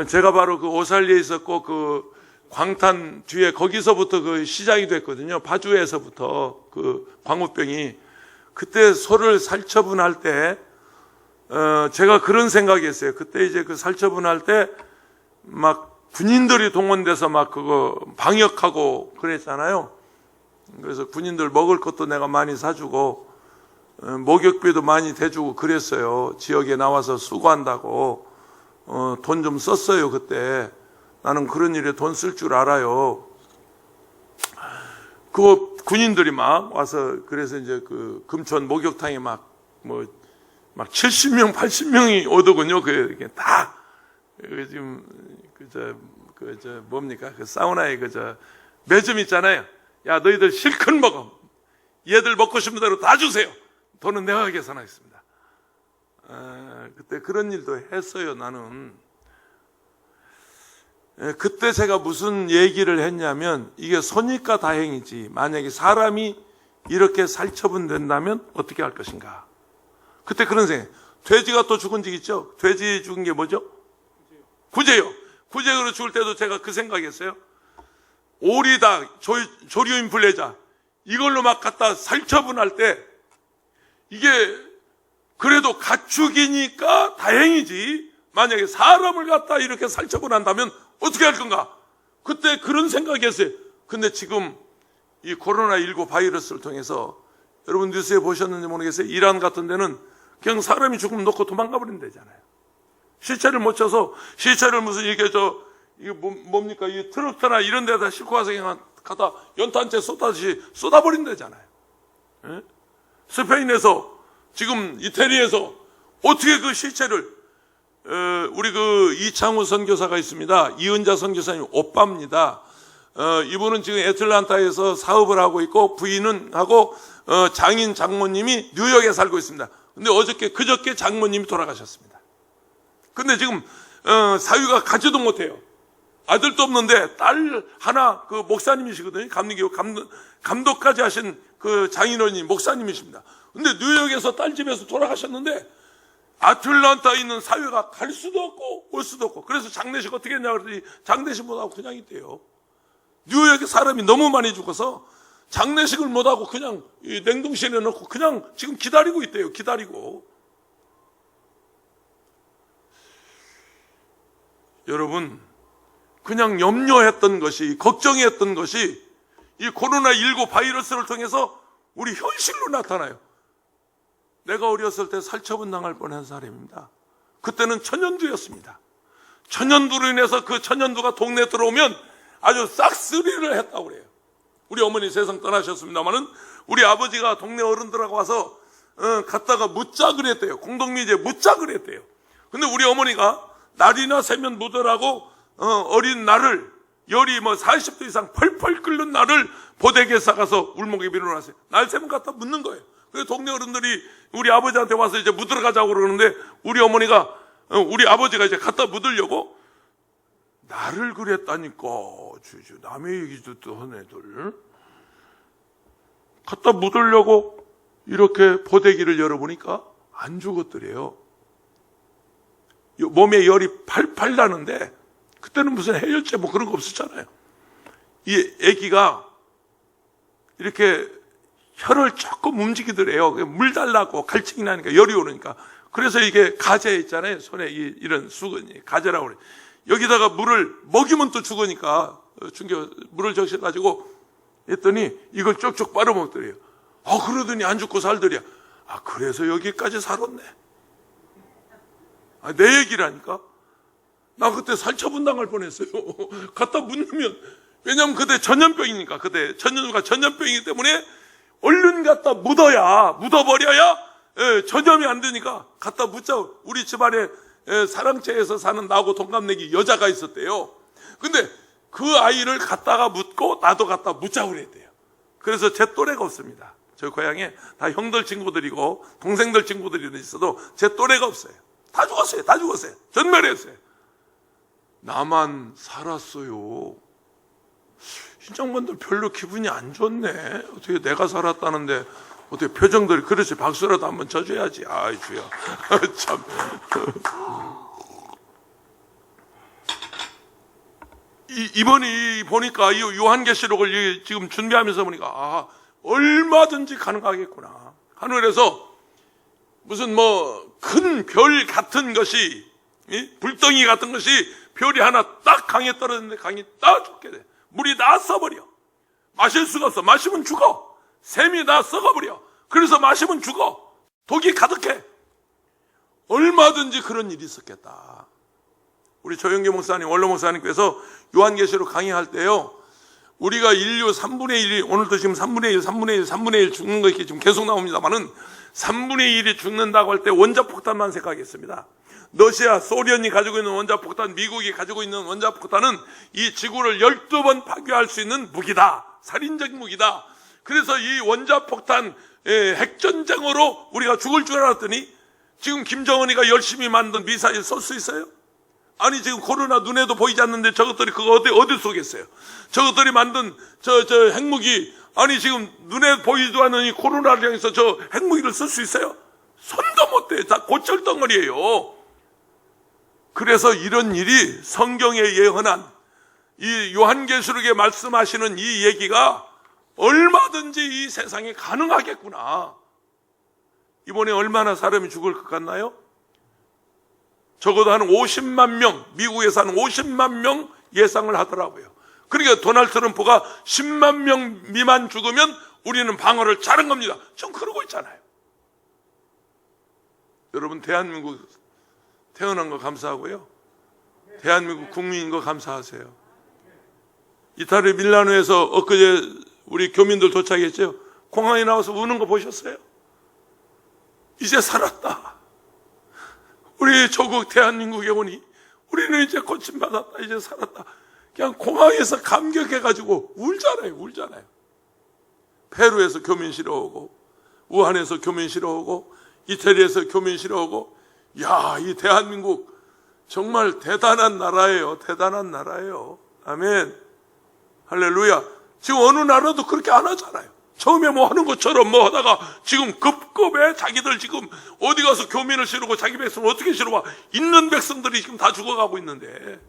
제가 바로 그 오살리에 있었고, 그 광탄 뒤에 거기서부터 그 시작이 됐거든요. 파주에서부터 그 광우병이. 그때 소를 살처분할 때, 제가 그런 생각이 했어요. 그때 이제 그 살처분할 때, 막 군인들이 동원돼서 막 그거 방역하고 그랬잖아요. 그래서 군인들 먹을 것도 내가 많이 사주고, 목욕비도 많이 대주고 그랬어요. 지역에 나와서 수고한다고. 돈 좀 썼어요, 그때. 나는 그런 일에 돈 쓸 줄 알아요. 그 군인들이 막 와서, 그래서 이제 그 금천 목욕탕에 막 70명, 80명이 오더군요. 그게 다. 지금, 뭡니까? 그 사우나에 매점 있잖아요. 야, 너희들 실컷 먹어. 얘들 먹고 싶은 대로 다 주세요. 돈은 내가 계산하겠습니다. 그때 그런 일도 했어요, 나는. 그때 제가 무슨 얘기를 했냐면, 이게 선입과 다행이지. 만약에 사람이 이렇게 살처분된다면 어떻게 할 것인가. 그때 그런 생각. 돼지가 또 죽은 적 있죠? 돼지 죽은 게 뭐죠? 구제요. 구제로 죽을 때도 제가 그 생각했어요. 오리닭, 조류 인플레자, 이걸로 막 갖다 살처분할 때, 이게 그래도 가축이니까 다행이지. 만약에 사람을 갖다 이렇게 살처분한다면 어떻게 할 건가? 그때 그런 생각이었어요. 근데 지금 이 코로나19 바이러스를 통해서, 여러분 뉴스에 보셨는지 모르겠어요. 이란 같은 데는 그냥 사람이 죽으면 놓고 도망가 버리면 되잖아요. 시체를 못 쳐서, 시체를 무슨 이게 이게 뭡니까? 이 트럭터나 이런 데다 싣고 와서 그냥 갖다 연탄재 쏟아듯이 쏟아버린다잖아요. 예? 스페인에서, 지금 이태리에서 어떻게 그 시체를, 우리 그 이창우 선교사가 있습니다. 이은자 선교사님 오빠입니다. 이분은 지금 애틀란타에서 사업을 하고 있고, 부인은 하고, 장인 장모님이 뉴욕에 살고 있습니다. 근데 그저께 장모님이 돌아가셨습니다. 근데 지금 사위가 가지도 못해요. 아들도 없는데 딸 하나, 그 목사님이시거든요. 감독까지 하신 그 장인어른이 목사님이십니다. 근데 뉴욕에서 딸 집에서 돌아가셨는데 아틀란타에 있는 사위가 갈 수도 없고 올 수도 없고, 그래서 장례식 어떻게 했냐 그랬더니 장례식 못하고 그냥 있대요. 뉴욕에 사람이 너무 많이 죽어서 장례식을 못하고 그냥 냉동실에 넣고 그냥 지금 기다리고 있대요. 기다리고. 여러분, 그냥 염려했던 것이, 걱정했던 것이 이 코로나19 바이러스를 통해서 우리 현실로 나타나요. 내가 어렸을 때 살처분 당할 뻔한 사람입니다. 그때는 천연두였습니다. 천연두로 인해서 그 천연두가 동네에 들어오면 아주 싹쓸이를 했다고 그래요. 우리 어머니 세상 떠나셨습니다마는 우리 아버지가 동네 어른들하고 와서 갔다가 묻자 그랬대요. 공동미제 묻자 그랬대요. 근데 우리 어머니가 날이나 새면 묻으라고 어린 날을 열이 40도 이상 펄펄 끓는 날을 보대기에 싸가서 울목에 밀어놨어요. 날 새면 갖다 묻는 거예요. 그래서 동네 어른들이 우리 아버지한테 와서 이제 묻으러 가자고 그러는데 우리 어머니가 우리 아버지가 이제 갖다 묻으려고 나를 그랬다니까. 주주 남의 얘기도 또 하는 애들 갖다 묻으려고 이렇게 보대기를 열어보니까 안 죽었더래요. 몸에 열이 팔팔 나는데 그때는 무슨 해열제 뭐 그런 거 없었잖아요. 이 애기가 이렇게 혀를 조금 움직이더래요. 물 달라고 갈증이 나니까 열이 오르니까. 그래서 이게 가재 있잖아요. 손에 이런 수건이 가재라고 그래. 여기다가 물을 먹이면 또 죽으니까 물을 적셔가지고 했더니 이걸 쪽쪽 빨아먹더래요. 그러더니 안 죽고 살더래요. 그래서 여기까지 살았네. 내 얘기라니까. 나 그때 살처분 당할 뻔했어요. 갖다 묻으면, 왜냐면 그때 전염병이니까, 그때 전염가 전염병이기 때문에 얼른 갖다 묻어버려야 전염이 안 되니까 갖다 묻자. 우리 집안에 사랑채에서 사는 나하고 동갑내기 여자가 있었대요. 근데 그 아이를 갖다가 묻고 나도 갖다 묻자고 그랬대요. 그래서 제 또래가 없습니다. 저 고향에 다 형들 친구들이고 동생들 친구들이 있어도 제 또래가 없어요. 다 죽었어요. 전멸했어요. 나만 살았어요. 신장반들 별로 기분이 안 좋네. 어떻게 내가 살았다는데 어떻게 표정들이 그렇지. 박수라도 한번 쳐줘야지. 아이 주여. 참. 이번이 보니까 이 요한계시록을 지금 준비하면서 보니까 얼마든지 가능하겠구나. 하늘에서 무슨 큰 별 같은 것이 불덩이 같은 것이 별이 하나 딱 강에 떨어졌는데 강이 딱 죽게 돼. 물이 다 썩어버려. 마실 수가 없어. 마시면 죽어. 샘이 다 썩어버려. 그래서 마시면 죽어. 독이 가득해. 얼마든지 그런 일이 있었겠다. 우리 조영기 목사님, 원로 목사님께서 요한계시록 강의할 때요, 우리가 인류 3분의 1이, 오늘도 지금 3분의 1 죽는 거 이렇게 지금 계속 나옵니다만은 3분의 1이 죽는다고 할 때 원자폭탄만 생각했습니다. 러시아, 소련이 가지고 있는 원자폭탄, 미국이 가지고 있는 원자폭탄은 이 지구를 12번 파괴할 수 있는 무기다. 살인적 무기다. 그래서 이 원자폭탄 핵전쟁으로 우리가 죽을 줄 알았더니 지금 김정은이가 열심히 만든 미사일 쏠 수 있어요? 아니 지금 코로나 눈에도 보이지 않는데 저것들이 그거 어디 쏘겠어요? 저것들이 만든 저 핵무기, 아니 지금 눈에 보이지도 않는 이 코로나를 향해서 저 핵무기를 쓸 수 있어요? 손도 못 대. 다 고철덩어리예요. 그래서 이런 일이 성경에 예언한 이 요한계시록에 말씀하시는 이 얘기가 얼마든지 이 세상에 가능하겠구나. 이번에 얼마나 사람이 죽을 것 같나요? 적어도 한 50만 명, 미국에서 한 50만 명 예상을 하더라고요. 그러니까 도널드 트럼프가 10만 명 미만 죽으면 우리는 방어를 잘한 겁니다. 전 그러고 있잖아요. 여러분, 대한민국 태어난 거 감사하고요. 대한민국 국민인 거 감사하세요. 이탈리 밀라노에서 엊그제 우리 교민들 도착했죠. 공항에 나와서 우는 거 보셨어요? 이제 살았다. 우리 조국 대한민국에 오니 우리는 이제 고침받았다. 이제 살았다. 그냥 공항에서 감격해가지고 울잖아요. 페루에서 교민 실어오고, 우한에서 교민 실어오고, 이태리에서 교민 실어오고, 야, 이 대한민국 정말 대단한 나라예요. 대단한 나라예요. 아멘. 할렐루야. 지금 어느 나라도 그렇게 안 하잖아요. 처음에 뭐 하는 것처럼 뭐 하다가 지금 급급해. 자기들 지금 어디 가서 교민을 실으고 자기 백성을 어떻게 실어봐. 있는 백성들이 지금 다 죽어가고 있는데.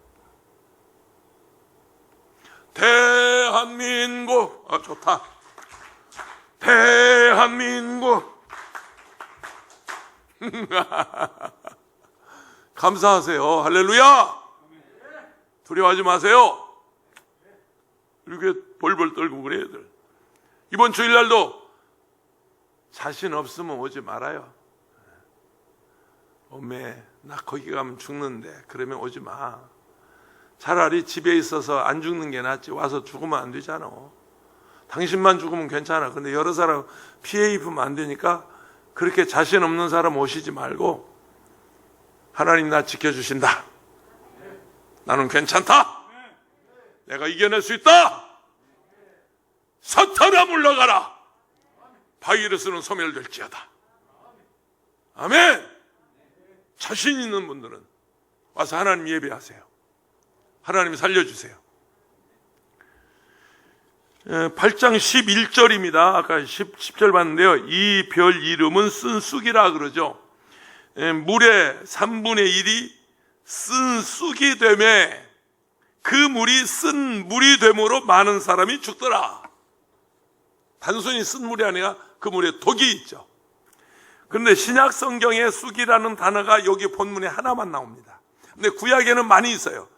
대한민국. 좋다. 대한민국. 감사하세요. 할렐루야. 두려워하지 마세요. 이렇게 벌벌 떨고 그래야 돼. 이번 주일날도 자신 없으면 오지 말아요. 어메, 나 거기 가면 죽는데. 그러면 오지 마. 차라리 집에 있어서 안 죽는 게 낫지. 와서 죽으면 안 되잖아. 당신만 죽으면 괜찮아. 근데 여러 사람 피해 입으면 안 되니까 그렇게 자신 없는 사람 오시지 말고, 하나님 나 지켜주신다. 나는 괜찮다. 내가 이겨낼 수 있다. 사탄아 물러가라. 바이러스는 소멸될지어다. 아멘. 자신 있는 분들은 와서 하나님 예배하세요. 하나님 살려주세요. 8장 11절입니다. 아까 10절 봤는데요. 이 별 이름은 쓴 쑥이라 그러죠. 물의 3분의 1이 쓴 쑥이 되매 그 물이 쓴 물이 되므로 많은 사람이 죽더라. 단순히 쓴 물이 아니라 그 물에 독이 있죠. 그런데 신약 성경에 쑥이라는 단어가 여기 본문에 하나만 나옵니다. 근데 구약에는 많이 있어요.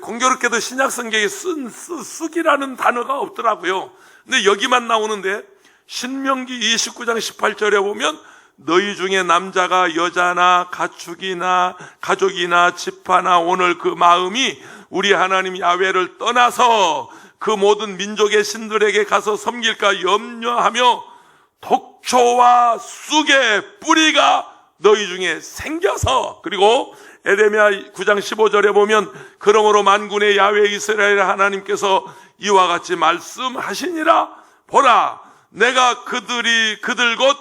공교롭게도 신약 성경에 쓴 쑥이라는 단어가 없더라고요. 근데 여기만 나오는데 신명기 29장 18절에 보면 너희 중에 남자가 여자나 가축이나 가족이나 지파나 오늘 그 마음이 우리 하나님 야훼를 떠나서 그 모든 민족의 신들에게 가서 섬길까 염려하며 독초와 쑥의 뿌리가 너희 중에 생겨서, 그리고 에레미야 9장 15절에 보면 그러므로 만군의 야훼 이스라엘 하나님께서 이와 같이 말씀하시니라. 보라, 내가 그들 곧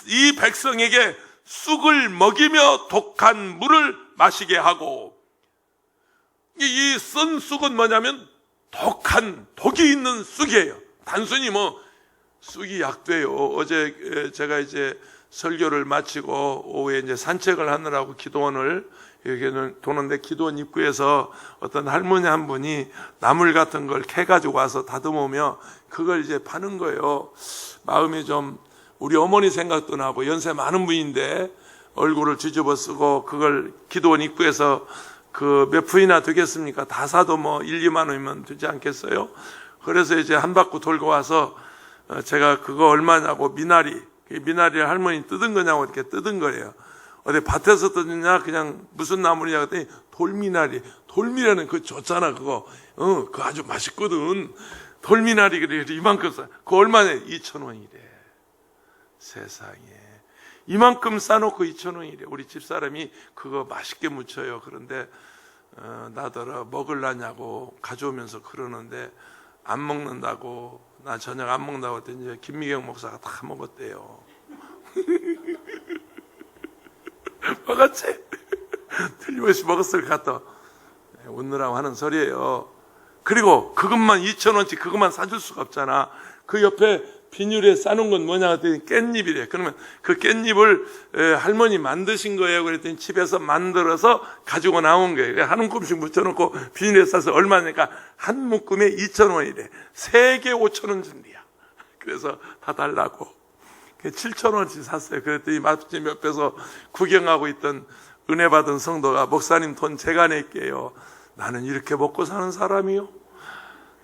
이 백성에게 쑥을 먹이며 독한 물을 마시게 하고, 이 쓴 쑥은 뭐냐면 독이 있는 쑥이에요. 단순히 쑥이 약돼요. 어제 제가 이제 설교를 마치고 오후에 이제 산책을 하느라고 기도원을 여기는 도는데, 기도원 입구에서 어떤 할머니 한 분이 나물 같은 걸 캐가지고 와서 다듬으며 그걸 이제 파는 거예요. 마음이 좀, 우리 어머니 생각도 나고, 연세 많은 분인데 얼굴을 뒤집어 쓰고 그걸 기도원 입구에서 그 몇 푼이나 되겠습니까? 다 사도 1, 2만 원이면 되지 않겠어요? 그래서 이제 한 바퀴 돌고 와서 제가 그거 얼마냐고, 미나리를 할머니 뜯은 거냐고 이렇게 뜯은 거예요. 어디 밭에서 뜯느냐 그냥 무슨 나물이냐 그랬더니 돌미나리는 그거 좋잖아. 그거 아주 맛있거든. 돌미나리 그래 이만큼 싸. 그거 얼마냐? 2,000원이래. 세상에. 이만큼 싸놓고 2,000원이래. 우리 집사람이 그거 맛있게 무쳐요. 그런데 나더러 먹으려냐고 가져오면서 그러는데 안 먹는다고, 나 저녁 안 먹는다고 했더니 이제 김미경 목사가 다 먹었대요. 먹었지? 틀림없이 먹었을 것 같아. 웃느라고 하는 소리예요. 그리고 그것만 2,000원치 그것만 사줄 수가 없잖아. 그 옆에 비닐에 싸놓은 건 뭐냐 했더니 깻잎이래. 그러면 그 깻잎을 할머니 만드신 거예요. 그랬더니 집에서 만들어서 가지고 나온 거예요. 한 움큼씩 묻혀놓고 비닐에 싸서 얼마니까 한 묶음에 2,000원이래. 3개 5,000원 준대야. 그래서 다 달라고 7,000원치 샀어요. 그랬더니 맛집 옆에서 구경하고 있던 은혜 받은 성도가, 목사님 돈 제가 낼게요. 나는 이렇게 먹고 사는 사람이요?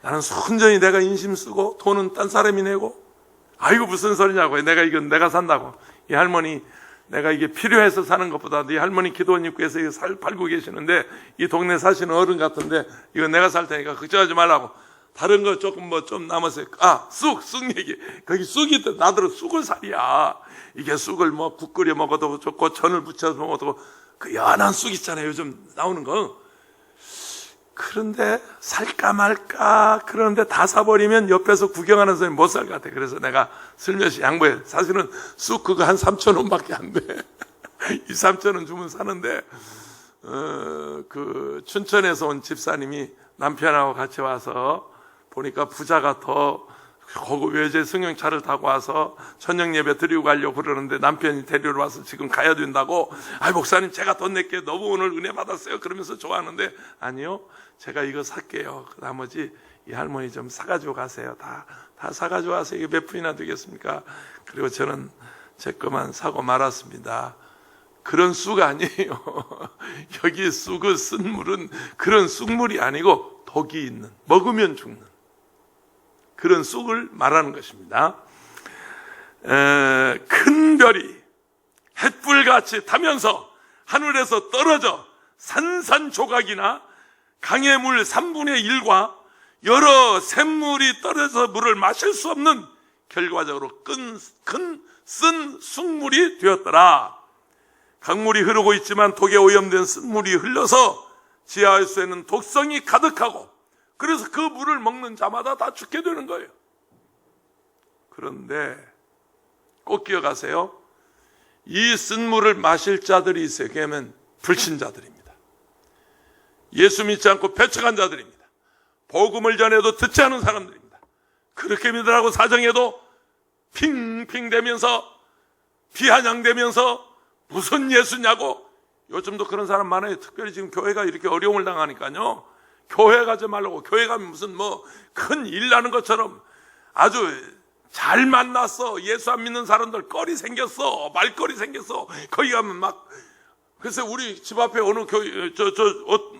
나는 순전히 내가 인심 쓰고 돈은 딴 사람이 내고? 아이고 무슨 소리냐고. 이건 내가 산다고. 이 할머니, 내가 이게 필요해서 사는 것보다 이 할머니 기도원 입구에서 이거 팔고 계시는데, 이 동네 사시는 어른 같은데 이거 내가 살 테니까 걱정하지 말라고. 다른 거 조금 좀 남았어요. 쑥 얘기. 거기 쑥이 있다. 나더러 쑥을 살이야. 이게 쑥을 국 끓여 먹어도 좋고, 전을 부쳐서 먹어도, 그 연한 쑥 있잖아요. 요즘 나오는 거. 그런데 살까 말까, 그런데 다 사버리면 옆에서 구경하는 사람이 못 살 것 같아. 그래서 내가 슬며시 양보해. 사실은 쑥 그거 한 3,000원 밖에 안 돼. 2, 3,000원 주면 사는데, 그 춘천에서 온 집사님이 남편하고 같이 와서 보니까 부자가 더 고급 외제 승용차를 타고 와서 저녁 예배 드리고 가려고 그러는데, 남편이 데리러 와서 지금 가야 된다고. 목사님 제가 돈 낼게요. 너무 오늘 은혜 받았어요. 그러면서 좋아하는데, 아니요, 제가 이거 살게요. 그 나머지 이 할머니 좀 사가지고 가세요. 다 사가지고 가세요. 이게 몇 푼이나 되겠습니까? 그리고 저는 제 것만 사고 말았습니다. 그런 쑥 아니에요. 여기 쑥을 쓴 물은 그런 쑥물이 아니고 독이 있는, 먹으면 죽는. 그런 쑥을 말하는 것입니다. 큰 별이 햇불같이 타면서 하늘에서 떨어져 산산조각이나 강의 물 3분의 1과 여러 샘물이 떨어져 물을 마실 수 없는 결과적으로 쓴 쑥물이 되었더라. 강물이 흐르고 있지만 독에 오염된 쓴물이 흘러서 지하수에는 독성이 가득하고 그래서 그 물을 먹는 자마다 다 죽게 되는 거예요. 그런데 꼭 기억하세요. 이 쓴물을 마실 자들이 있어요. 그러면 불신자들입니다. 예수 믿지 않고 배척한 자들입니다. 복음을 전해도 듣지 않은 사람들입니다. 그렇게 믿으라고 사정해도 핑핑대면서 비아냥대면서 무슨 예수냐고. 요즘도 그런 사람 많아요. 특별히 지금 교회가 이렇게 어려움을 당하니까요. 교회 가지 말라고. 교회 가면 무슨 큰 일 나는 것처럼 아주 잘 만났어. 예수 안 믿는 사람들 거리 생겼어. 말거리 생겼어. 거기 가면 막. 그래서 우리 집 앞에 어느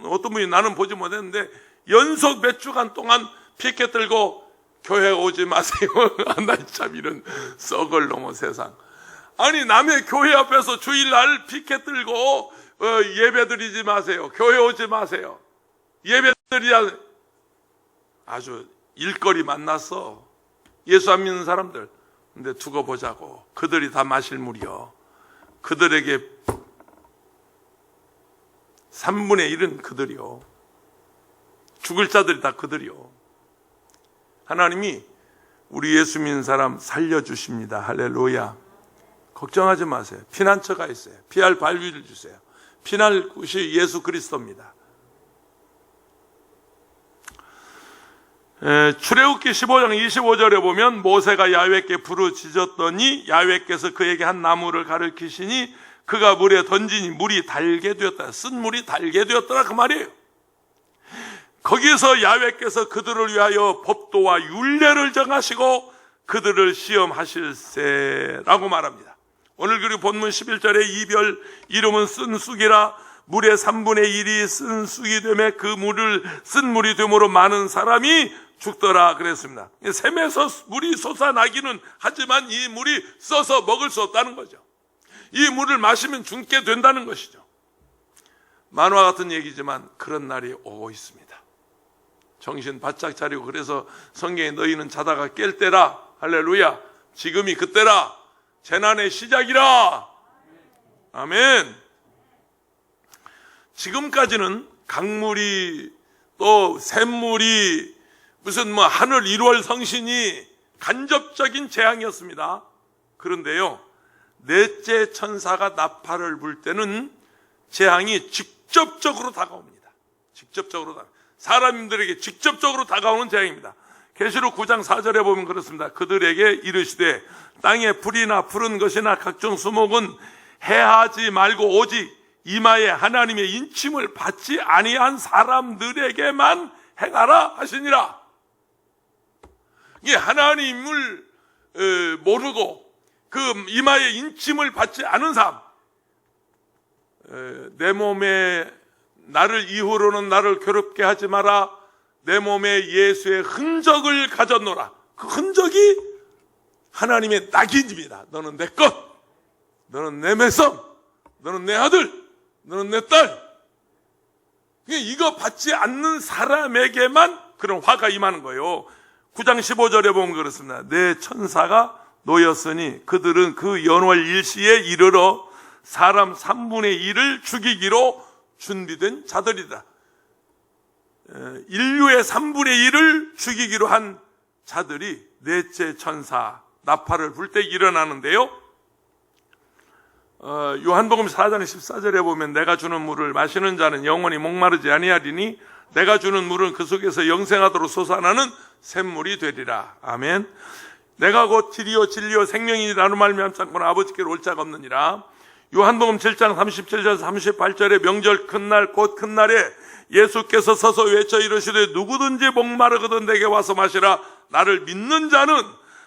어떤 분이 나는 보지 못했는데 연속 몇 주간 동안 피켓 들고 교회 오지 마세요. 나 참 이런 썩을 놈의 세상. 아니 남의 교회 앞에서 주일날 피켓 들고 예배 드리지 마세요. 교회 오지 마세요. 예배 드리자. 아주 일거리 만났어. 예수 안 믿는 사람들. 근데 두고 보자고. 그들이 다 마실 물이요. 그들에게 3분의 1은 그들이요. 죽을 자들이 다 그들이요. 하나님이 우리 예수 믿는 사람 살려주십니다. 할렐루야. 걱정하지 마세요. 피난처가 있어요. 피할 발위를 주세요. 피날 곳이 예수 그리스도입니다. 출애굽기 15장 25절에 보면 모세가 야훼께 부르짖었더니 야훼께서 그에게 한 나무를 가르치시니 그가 물에 던지니 물이 달게 되었다. 쓴 물이 달게 되었더라 그 말이에요. 거기서 야훼께서 그들을 위하여 법도와 율례를 정하시고 그들을 시험하실세라고 말합니다. 오늘 그리고 본문 11절에 이별 이름은 쓴 쑥이라 물의 3분의 1이 쓴 쑥이 되매 그 물을 쓴 물이 되므로 많은 사람이 죽더라 그랬습니다. 샘에서 물이 솟아나기는 하지만 이 물이 써서 먹을 수 없다는 거죠. 이 물을 마시면 죽게 된다는 것이죠. 만화 같은 얘기지만 그런 날이 오고 있습니다. 정신 바짝 차리고 그래서 성경에 너희는 자다가 깰 때라. 할렐루야. 지금이 그때라. 재난의 시작이라. 아멘. 지금까지는 강물이 또 샘물이 무슨 하늘 1월 성신이 간접적인 재앙이었습니다. 그런데요, 넷째 천사가 나팔을 불 때는 재앙이 직접적으로 다가옵니다. 직접적으로 사람들에게 직접적으로 다가오는 재앙입니다. 계시록 9장 4절에 보면 그렇습니다. 그들에게 이르시되 땅에 풀이나 푸른 것이나 각종 수목은 해하지 말고 오직 이마에 하나님의 인침을 받지 아니한 사람들에게만 행하라 하시니라. 이게 하나님을 모르고 그 이마에 인침을 받지 않은 사람, 내 몸에 나를 이후로는 나를 괴롭게 하지 마라. 내 몸에 예수의 흔적을 가졌노라. 그 흔적이 하나님의 낙인입니다. 너는 내 것, 너는 내 매성, 너는 내 아들, 너는 내 딸. 이거 받지 않는 사람에게만 그런 화가 임하는 거예요. 9장 15절에 보면 그렇습니다. 내 천사가 놓였으니 그들은 그 연월 일시에 이르러 사람 3분의 1을 죽이기로 준비된 자들이다. 인류의 3분의 1을 죽이기로 한 자들이 넷째 천사 나팔을 불 때 일어나는데요. 요한복음 4장 14절에 보면 내가 주는 물을 마시는 자는 영원히 목마르지 아니하리니 내가 주는 물은 그 속에서 영생하도록 솟아나는 샘물이 되리라. 아멘. 내가 곧 길이요 진리요 생명이니 나로 말미암지 않고는 아버지께로 올 자가 없느니라. 요한복음 7장 37절 38절에 명절 큰날 곧 큰날에 예수께서 서서 외쳐 이르시되 누구든지 목마르거든 내게 와서 마시라. 나를 믿는 자는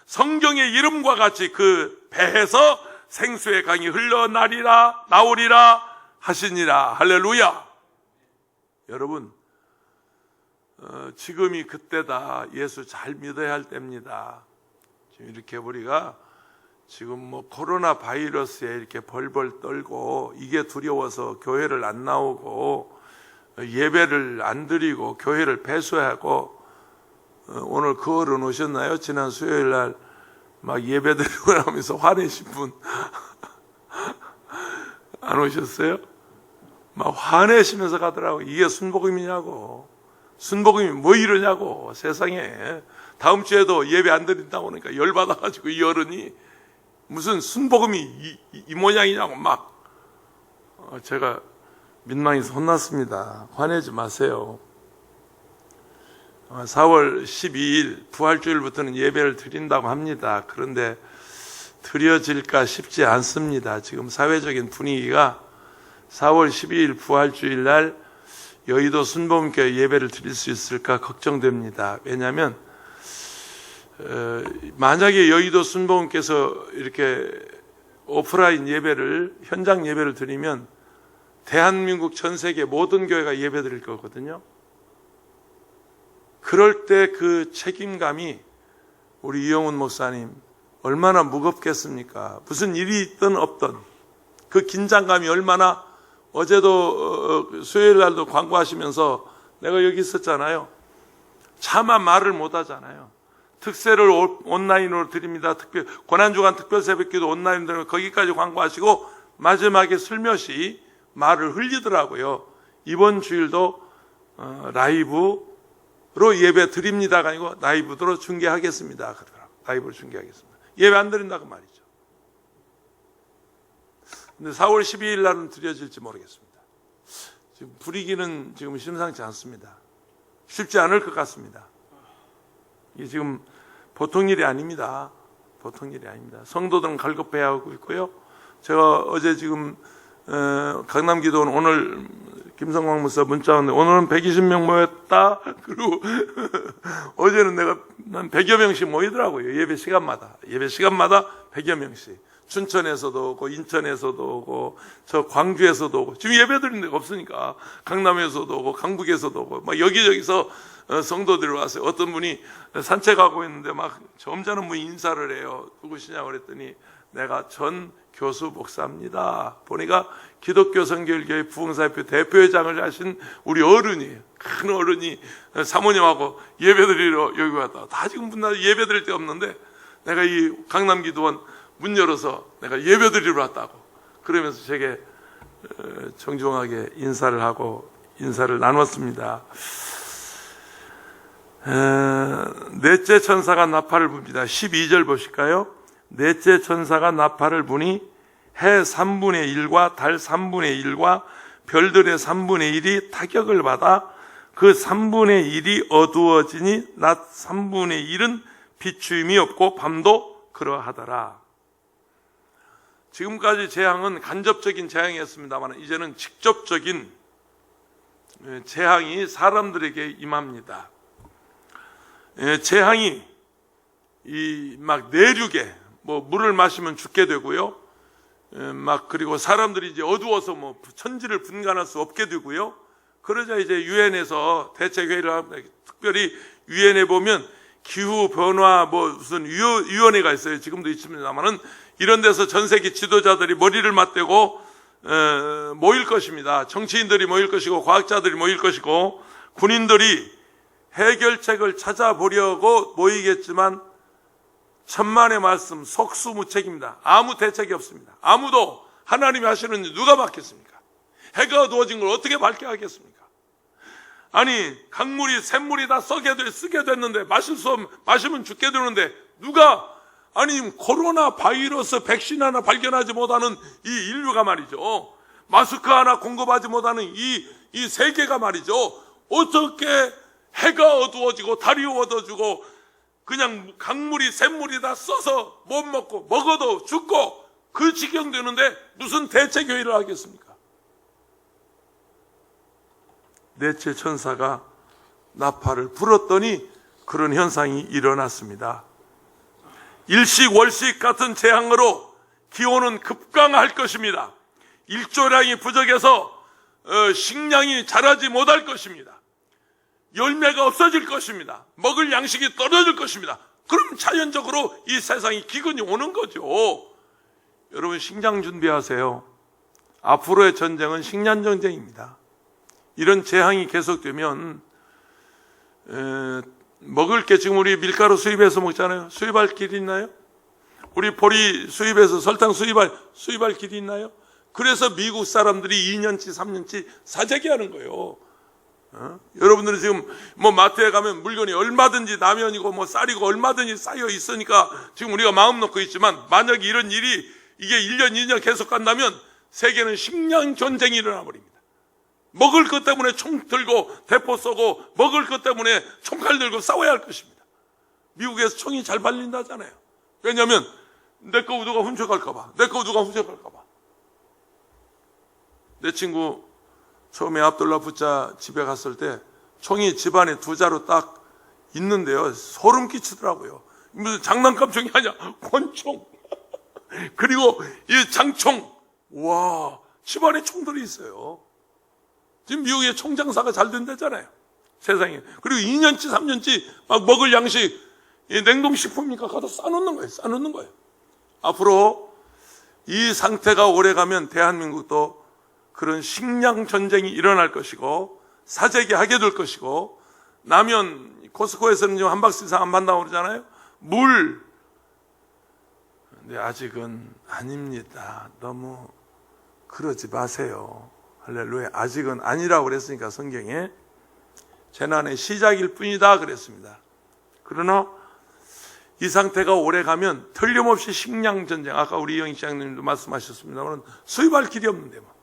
성경의 이름과 같이 그 배에서 생수의 강이 흘러나리라 나오리라 하시니라. 할렐루야. 여러분, 지금이 그때다. 예수 잘 믿어야 할 때입니다. 지금 이렇게 우리가 지금 뭐 코로나 바이러스에 이렇게 벌벌 떨고 이게 두려워서 교회를 안 나오고 예배를 안 드리고 교회를 폐쇄하고 오늘 그 어른 오셨나요? 지난 수요일 날 막 예배 드리고 나면서 화내신 분 안 오셨어요? 막 화내시면서 가더라고. 이게 순복음이냐고. 순복음이 뭐 이러냐고. 세상에. 다음 주에도 예배 안 드린다고 그러니까 열받아가지고 이 어른이 무슨 순복음이 이 모양이냐고 막 제가 민망해서 혼났습니다. 화내지 마세요. 4월 12일 부활주일부터는 예배를 드린다고 합니다. 그런데 드려질까 싶지 않습니다. 지금 사회적인 분위기가 4월 12일 부활주일 날 여의도 순복음교회 예배를 드릴 수 있을까 걱정됩니다. 왜냐하면 만약에 여의도 순복음께서 이렇게 오프라인 예배를 현장 예배를 드리면 대한민국 전 세계 모든 교회가 예배 드릴 거거든요. 그럴 때 그 책임감이 우리 이영훈 목사님 얼마나 무겁겠습니까? 무슨 일이 있든 없든 그 긴장감이 얼마나. 어제도 수요일 날도 광고하시면서 내가 여기 있었잖아요. 차마 말을 못 하잖아요. 특세를 온라인으로 드립니다. 고난주간 특별 새벽기도 온라인으로 거기까지 광고하시고 마지막에 슬며시 말을 흘리더라고요. 이번 주일도 라이브로 예배 드립니다가 아니고 라이브로 중계하겠습니다. 그러더라고요. 라이브로 중계하겠습니다. 예배 안 드린다고 말이죠. 근데 4월 12일 날은 드려질지 모르겠습니다. 지금 분위기는 지금 심상치 않습니다. 쉽지 않을 것 같습니다. 이게 지금 보통 일이 아닙니다. 보통 일이 아닙니다. 성도들은 갈급해야 하고 있고요. 제가 어제 지금 강남기도원 오늘 김성광 목사 문자 왔는데 오늘은 120명 모였다. 그리고 어제는 내가 한 100여 명씩 모이더라고요. 예배 시간마다 100여 명씩. 춘천에서도 오고 인천에서도 오고 저 광주에서도 오고 지금 예배 드리는 데가 없으니까 강남에서도 오고 강북에서도 오고 막 여기저기서 성도들이 왔어요. 어떤 분이 산책하고 있는데 막 점잖은 분이 인사를 해요. 누구시냐고 그랬더니 내가 전 교수 목사입니다. 보니까 기독교 선교일교회 부흥사협회 대표회장을 하신 우리 어른이에요. 큰 어른이 사모님하고 예배드리러 여기 왔다. 다 지금 예배드릴 데 없는데 내가 이 강남기도원 문 열어서 내가 예배드리러 왔다고 그러면서 제게 정중하게 인사를 하고 인사를 나눴습니다. 넷째 천사가 나팔을 붑니다. 12절 보실까요? 넷째 천사가 나팔을 부니 해 3분의 1과 달 3분의 1과 별들의 3분의 1이 타격을 받아 그 3분의 1이 어두워지니 낮 3분의 1은 비추임이 없고 밤도 그러하더라. 지금까지 재앙은 간접적인 재앙이었습니다만 이제는 직접적인 재앙이 사람들에게 임합니다. 재앙이 막 내륙에 뭐 물을 마시면 죽게 되고요. 막 그리고 사람들이 이제 어두워서 뭐 천지를 분간할 수 없게 되고요. 그러자 이제 유엔에서 대책회의를 합니다. 특별히 유엔에 보면 기후 변화 뭐 무슨 위원회가 있어요. 지금도 있습니다만은 이런 데서 전 세계 지도자들이 머리를 맞대고 모일 것입니다. 정치인들이 모일 것이고 과학자들이 모일 것이고 군인들이 해결책을 찾아보려고 모이겠지만 천만의 말씀 속수무책입니다. 아무 대책이 없습니다. 아무도 하나님이 하시는 일 누가 맡겠습니까? 해가 어두워진 걸 어떻게 밝게 하겠습니까? 아니 강물이 샘물이 다 쓰게 됐는데 마시면 죽게 되는데 누가 아니 코로나 바이러스 백신 하나 발견하지 못하는 이 인류가 말이죠. 마스크 하나 공급하지 못하는 이 세계가 말이죠. 어떻게 해가 어두워지고 달이 어두워지고 그냥 강물이 샘물이 다 써서 못 먹고 먹어도 죽고 그 지경 되는데 무슨 대책회의를 하겠습니까? 넷째 천사가 나팔을 불었더니 그런 현상이 일어났습니다. 일식 월식 같은 재앙으로 기온은 급강할 것입니다. 일조량이 부족해서 식량이 자라지 못할 것입니다. 열매가 없어질 것입니다. 먹을 양식이 떨어질 것입니다. 그럼 자연적으로 이 세상에 기근이 오는 거죠. 여러분, 식량 준비하세요. 앞으로의 전쟁은 식량 전쟁입니다. 이런 재앙이 계속되면 먹을 게, 지금 우리 밀가루 수입해서 먹잖아요. 수입할 길이 있나요? 우리 보리 수입해서 설탕 수입할 길이 있나요? 그래서 미국 사람들이 2년치 3년치 사재기 하는 거예요. 여러분들은 지금 뭐 마트에 가면 물건이 얼마든지 라면이고 뭐 쌀이고 얼마든지 쌓여 있으니까 지금 우리가 마음 놓고 있지만, 만약에 이런 일이 이게 1년 2년 계속 간다면 세계는 식량 전쟁이 일어나 버립니다. 먹을 것 때문에 총 들고 대포 쏘고 먹을 것 때문에 총칼 들고 싸워야 할 것입니다. 미국에서 총이 잘 발린다잖아요. 왜냐하면 내 거 누가 훔쳐갈까 봐. 내 친구 처음에 압둘라 부자 집에 갔을 때 총이 집안에 2자루 딱 있는데요, 소름 끼치더라고요. 무슨 장난감 총이 아니야. 권총. 그리고 이 장총. 와, 집안에 총들이 있어요. 지금 미국의 총장사가 잘 된다잖아요, 세상에. 그리고 2년치 3년치 막 먹을 양식, 냉동식품이니까 가서 싸놓는 거예요. 앞으로 이 상태가 오래가면 대한민국도 그런 식량 전쟁이 일어날 것이고, 사재기 하게 될 것이고, 라면 코스코에서는 지금 한 박스 이상 안 판다고 그러잖아요. 물. 근데 아직은 아닙니다. 너무 그러지 마세요. 할렐루야. 아직은 아니라고 그랬으니까 성경에 재난의 시작일 뿐이다 그랬습니다. 그러나 이 상태가 오래 가면 틀림없이 식량 전쟁, 아까 우리 이영희 시장님도 말씀하셨습니다만 수입할 길이 없는데 뭐.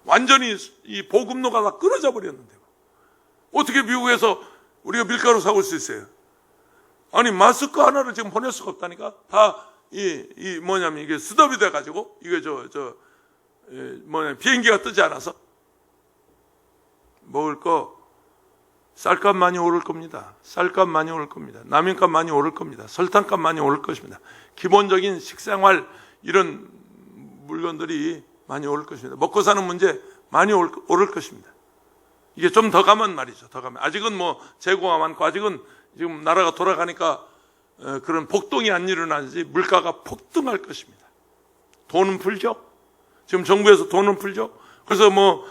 완전히 이 보급로가 다 끊어져 버렸는데 뭐. 어떻게 미국에서 우리가 밀가루 사올 수 있어요? 아니, 마스크 하나를 지금 보낼 수가 없다니까. 다 이게 스톱이 돼가지고 이게 비행기가 뜨지 않아서 먹을 거 쌀값 많이 오를 겁니다. 쌀값 많이 오를 겁니다. 라면값 많이 오를 겁니다. 설탕값 많이 오를 것입니다. 기본적인 식생활 이런 물건들이 많이 오를 것입니다. 먹고 사는 문제 많이 오를 것입니다. 이게 좀 더 가면 말이죠. 더 가면. 아직은 뭐 재고가 많고 아직은 지금 나라가 돌아가니까 그런 폭동이 안 일어나지 물가가 폭등할 것입니다. 돈은 풀죠. 지금 정부에서 돈은 풀죠. 그래서 뭐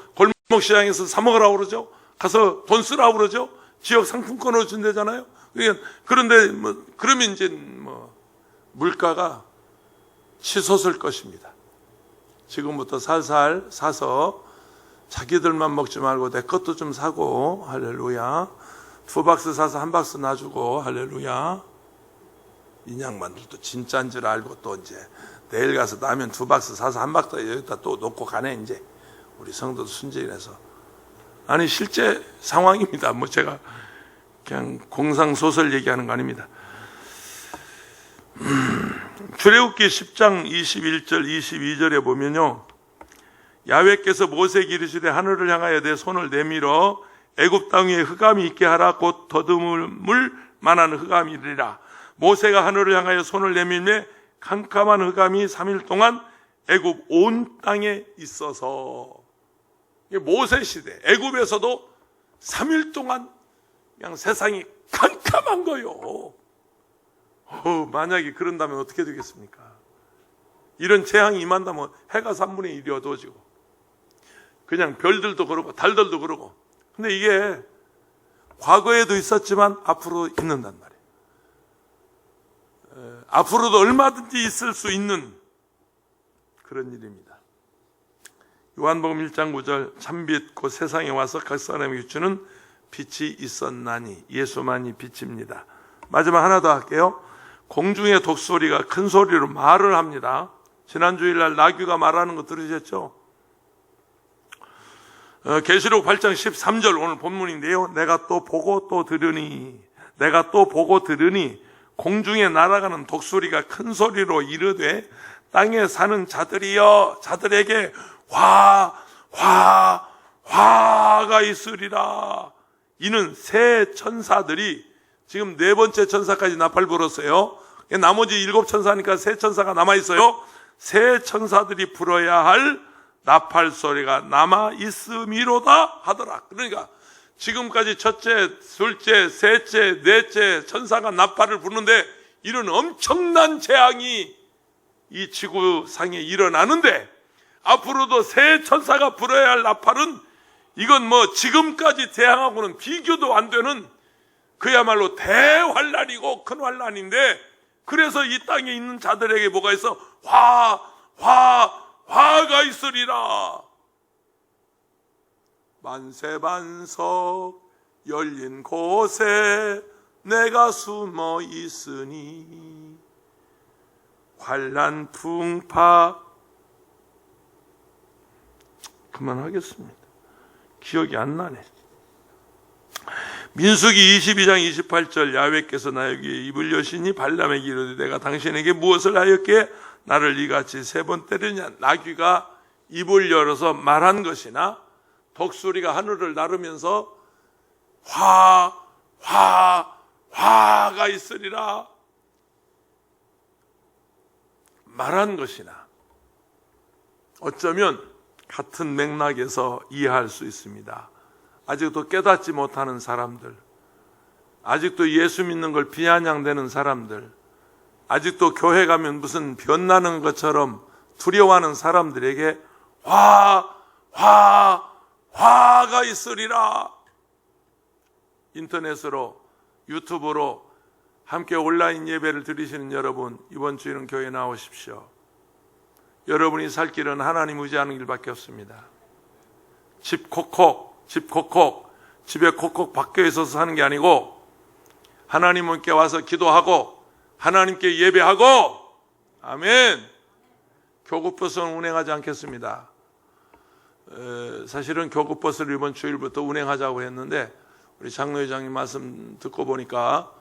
골목시장에서 사 먹으라고 그러죠. 가서 돈 쓰라고 그러죠. 지역 상품권으로 준대잖아요. 그런데 뭐 그러면 이제 뭐 물가가 치솟을 것입니다. 지금부터 살살 사서 자기들만 먹지 말고 내 것도 좀 사고, 할렐루야. 2박스 사서 1박스 놔주고, 할렐루야. 인양반들도 진짜인 줄 알고 또 이제 내일 가서 라면 2박스 사서 1박스 여기다 또 놓고 가네. 이제 우리 성도도 순진해서. 아니, 실제 상황입니다. 뭐 제가 그냥 공상소설 얘기하는 거 아닙니다. 출애굽기 10장 21절 22절에 보면요, 야훼께서 모세에게 이르시되 하늘을 향하여 내 손을 내밀어 애굽 땅 위에 흑암이 있게 하라. 곧 더듬을 만한 흑암이리라. 모세가 하늘을 향하여 손을 내밀매 캄캄한 흑암이 3일 동안 애굽 온 땅에 있어서. 모세 시대 애굽에서도 3일 동안 그냥 세상이 캄캄한 거요. 만약에 그런다면 어떻게 되겠습니까? 이런 재앙이 임한다면 해가 3분의 1이 어두워지고 그냥 별들도 그러고 달들도 그러고. 근데 이게 과거에도 있었지만 앞으로 있는단 말이에요. 앞으로도 얼마든지 있을 수 있는 그런 일입니다. 요한복음 1장 9절 참빛 곧 세상에 와서 각 사람에게 주는 빛이 있었나니 예수만이 빛입니다. 마지막 하나 더 할게요. 공중의 독수리가 큰 소리로 말을 합니다. 지난 주일날 나귀가 말하는 거 들으셨죠? 계시록 8장 13절 오늘 본문인데요. 내가 또 보고 또 들으니 공중에 날아가는 독수리가 큰 소리로 이르되 땅에 사는 자들이여 자들에게 화가 있으리라. 이는 새 천사들이 지금 4번째 천사까지 나팔 불었어요. 나머지 7천사니까 새 천사가 남아있어요. 새 천사들이 불어야 할 나팔 소리가 남아 있음이로다 하더라. 그러니까 지금까지 첫째, 둘째, 셋째, 넷째 천사가 나팔을 부는데 이런 엄청난 재앙이 이 지구상에 일어나는데 앞으로도 새 천사가 불어야 할 나팔은 이건 뭐 지금까지 재앙하고는 비교도 안 되는 그야말로 대환란이고 큰 환란인데, 그래서 이 땅에 있는 자들에게 뭐가 있어? 화가 있으리라. 만세반석 열린 곳에 내가 숨어 있으니 환란 풍파. 그만하겠습니다. 기억이 안 나네. 민수기 22장 28절 야훼께서 나에게 입을 여시니 발람에게 이르되 내가 당신에게 무엇을 하였기에 나를 이같이 세 번 때리냐. 나귀가 입을 열어서 말한 것이나 독수리가 하늘을 나르면서 화가 있으리라 말한 것이나 어쩌면 같은 맥락에서 이해할 수 있습니다. 아직도 깨닫지 못하는 사람들, 아직도 예수 믿는 걸 비아냥대는 사람들, 아직도 교회 가면 무슨 변나는 것처럼 두려워하는 사람들에게 화가 있으리라. 인터넷으로, 유튜브로 함께 온라인 예배를 드리시는 여러분, 이번 주일은 교회에 나오십시오. 여러분이 살 길은 하나님 의지하는 길밖에 없습니다. 집에 콕콕 박혀 있어서 사는 게 아니고 하나님께 와서 기도하고 하나님께 예배하고, 아멘. 교구버스는 운행하지 않겠습니다. 사실은 교구버스를 이번 주일부터 운행하자고 했는데 우리 장로회장님 말씀 듣고 보니까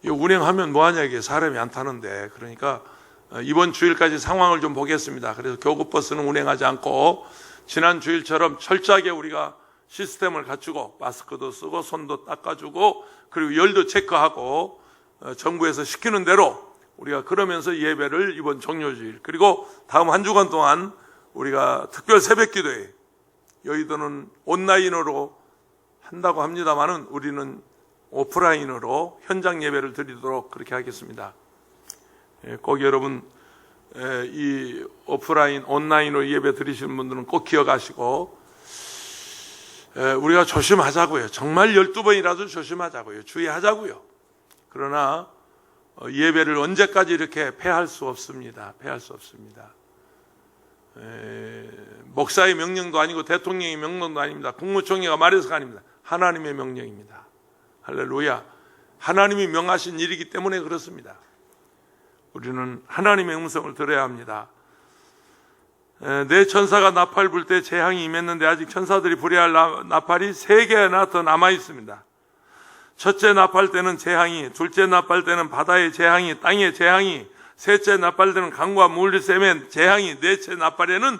이 운행하면 뭐하냐, 이게 사람이 안 타는데. 그러니까 이번 주일까지 상황을 좀 보겠습니다. 그래서 교구버스는 운행하지 않고 지난 주일처럼 철저하게 우리가 시스템을 갖추고 마스크도 쓰고 손도 닦아주고 그리고 열도 체크하고 정부에서 시키는 대로 우리가 그러면서 예배를 이번 종료주일 그리고 다음 한 주간 동안 우리가 특별 새벽기도회, 여의도는 온라인으로 한다고 합니다만은 우리는 오프라인으로 현장 예배를 드리도록 그렇게 하겠습니다. 꼭 여러분 이 오프라인 온라인으로 예배 드리시는 분들은 꼭 기억하시고 우리가 조심하자고요. 정말 12번이라도 조심하자고요. 주의하자고요. 그러나 예배를 언제까지 이렇게 폐할 수 없습니다. 폐할 수 없습니다. 목사의 명령도 아니고 대통령의 명령도 아닙니다. 국무총리가 말해서가 아닙니다. 하나님의 명령입니다. 할렐루야. 하나님이 명하신 일이기 때문에 그렇습니다. 우리는 하나님의 음성을 들어야 합니다. 내 천사가 나팔 불 때 재앙이 임했는데 아직 천사들이 불어야 할 나팔이 3개나 더 남아 있습니다. 첫째 나팔 때는 재앙이, 둘째 나팔 때는 바다의 재앙이, 땅의 재앙이, 셋째 나팔 때는 강과 물샘의 재앙이, 넷째 나팔에는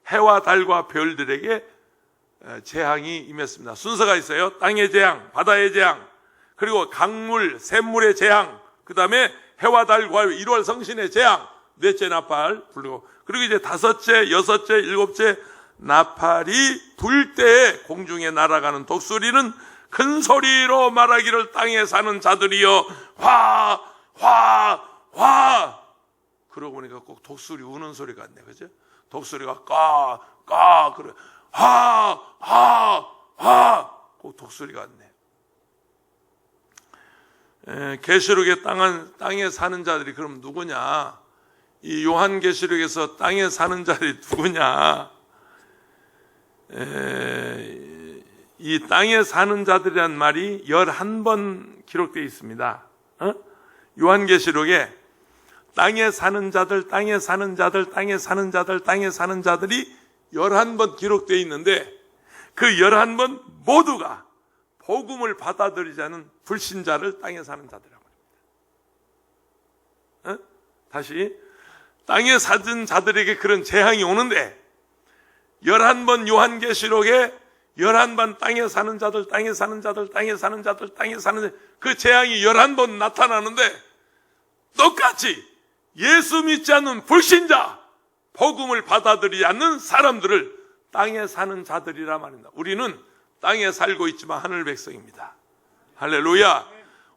해와 달과 별들에게 재앙이 임했습니다. 순서가 있어요. 땅의 재앙, 바다의 재앙, 그리고 강물, 샘물의 재앙, 그 다음에 해와 달과 1월 성신의 재앙, 넷째 나팔 불고, 그리고 이제 다섯째, 여섯째, 일곱째 나팔이 불 때에 공중에 날아가는 독수리는 큰 소리로 말하기를 땅에 사는 자들이여 화. 그러고 보니까 꼭 독수리 우는 소리 같네, 그죠? 독수리가 까 그래 하 꼭 독수리 같네. 계시록의 땅에 사는 자들이 그럼 누구냐? 이 요한계시록에서 땅에 사는 자들이 누구냐? 이 땅에 사는 자들이란 말이 11번 기록되어 있습니다. 요한계시록에 땅에 사는 자들, 땅에 사는 자들, 땅에 사는 자들, 땅에 사는 자들이 11번 기록되어 있는데 그 11번 모두가 복음을 받아들이지 않은 불신자를 땅에 사는 자들이라고 합니다. 다시, 땅에 사는 자들에게 그런 재앙이 오는데 11번 요한계시록에 11번 땅에 사는 자들, 땅에 사는 자들, 땅에 사는 자들, 땅에 사는 자들, 그 재앙이 11번 나타나는데 똑같이 예수 믿지 않는 불신자, 복음을 받아들이지 않는 사람들을 땅에 사는 자들이라 말입니다. 우리는 땅에 살고 있지만 하늘 백성입니다. 할렐루야.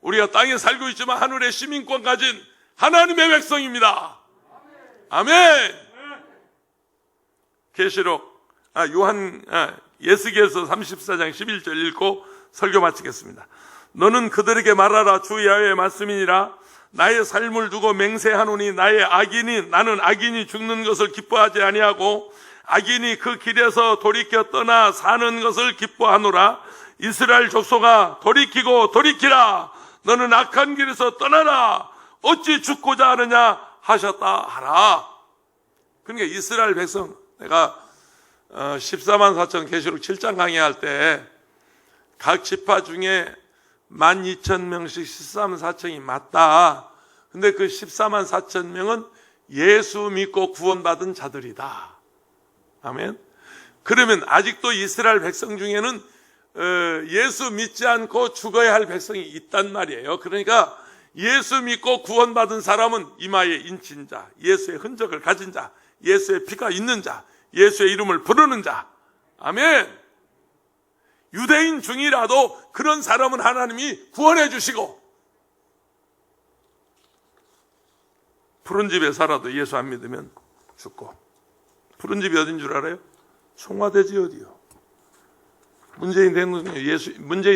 우리가 땅에 살고 있지만 하늘의 시민권 가진 하나님의 백성입니다. 아멘. 계시록 예스겔서 34장 11절 읽고 설교 마치겠습니다. 너는 그들에게 말하라. 주 야훼의 말씀이니라. 나의 삶을 두고 맹세하노니 나는 악인이 죽는 것을 기뻐하지 아니하고 악인이 그 길에서 돌이켜 떠나 사는 것을 기뻐하노라. 이스라엘 족속아 돌이키고 돌이키라. 너는 악한 길에서 떠나라. 어찌 죽고자 하느냐 하셨다 하라. 그러니까 이스라엘 백성, 내가 14만 4천 계시록 7장 강의할 때 각 지파 중에 12,000명씩 14만 4천이 맞다. 근데 그 14만 4천 명은 예수 믿고 구원받은 자들이다. 아멘. 그러면 아직도 이스라엘 백성 중에는 예수 믿지 않고 죽어야 할 백성이 있단 말이에요. 그러니까 예수 믿고 구원받은 사람은 이마에 인친 자, 예수의 흔적을 가진 자, 예수의 피가 있는 자, 예수의 이름을 부르는 자. 아멘. 유대인 중이라도 그런 사람은 하나님이 구원해 주시고, 푸른 집에 살아도 예수 안 믿으면 죽고. 푸른 집이 어딘 줄 알아요? 청와대지 어디요? 문재인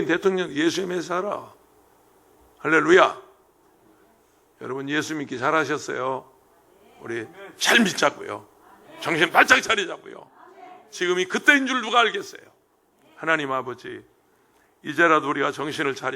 대통령 예수의 믿어 살아. 할렐루야. 여러분 예수 믿기 잘하셨어요. 우리 잘 믿자고요. 정신 바짝 차리자고요. 지금이 그때인 줄 누가 알겠어요. 하나님 아버지, 이제라도 우리가 정신을 차리고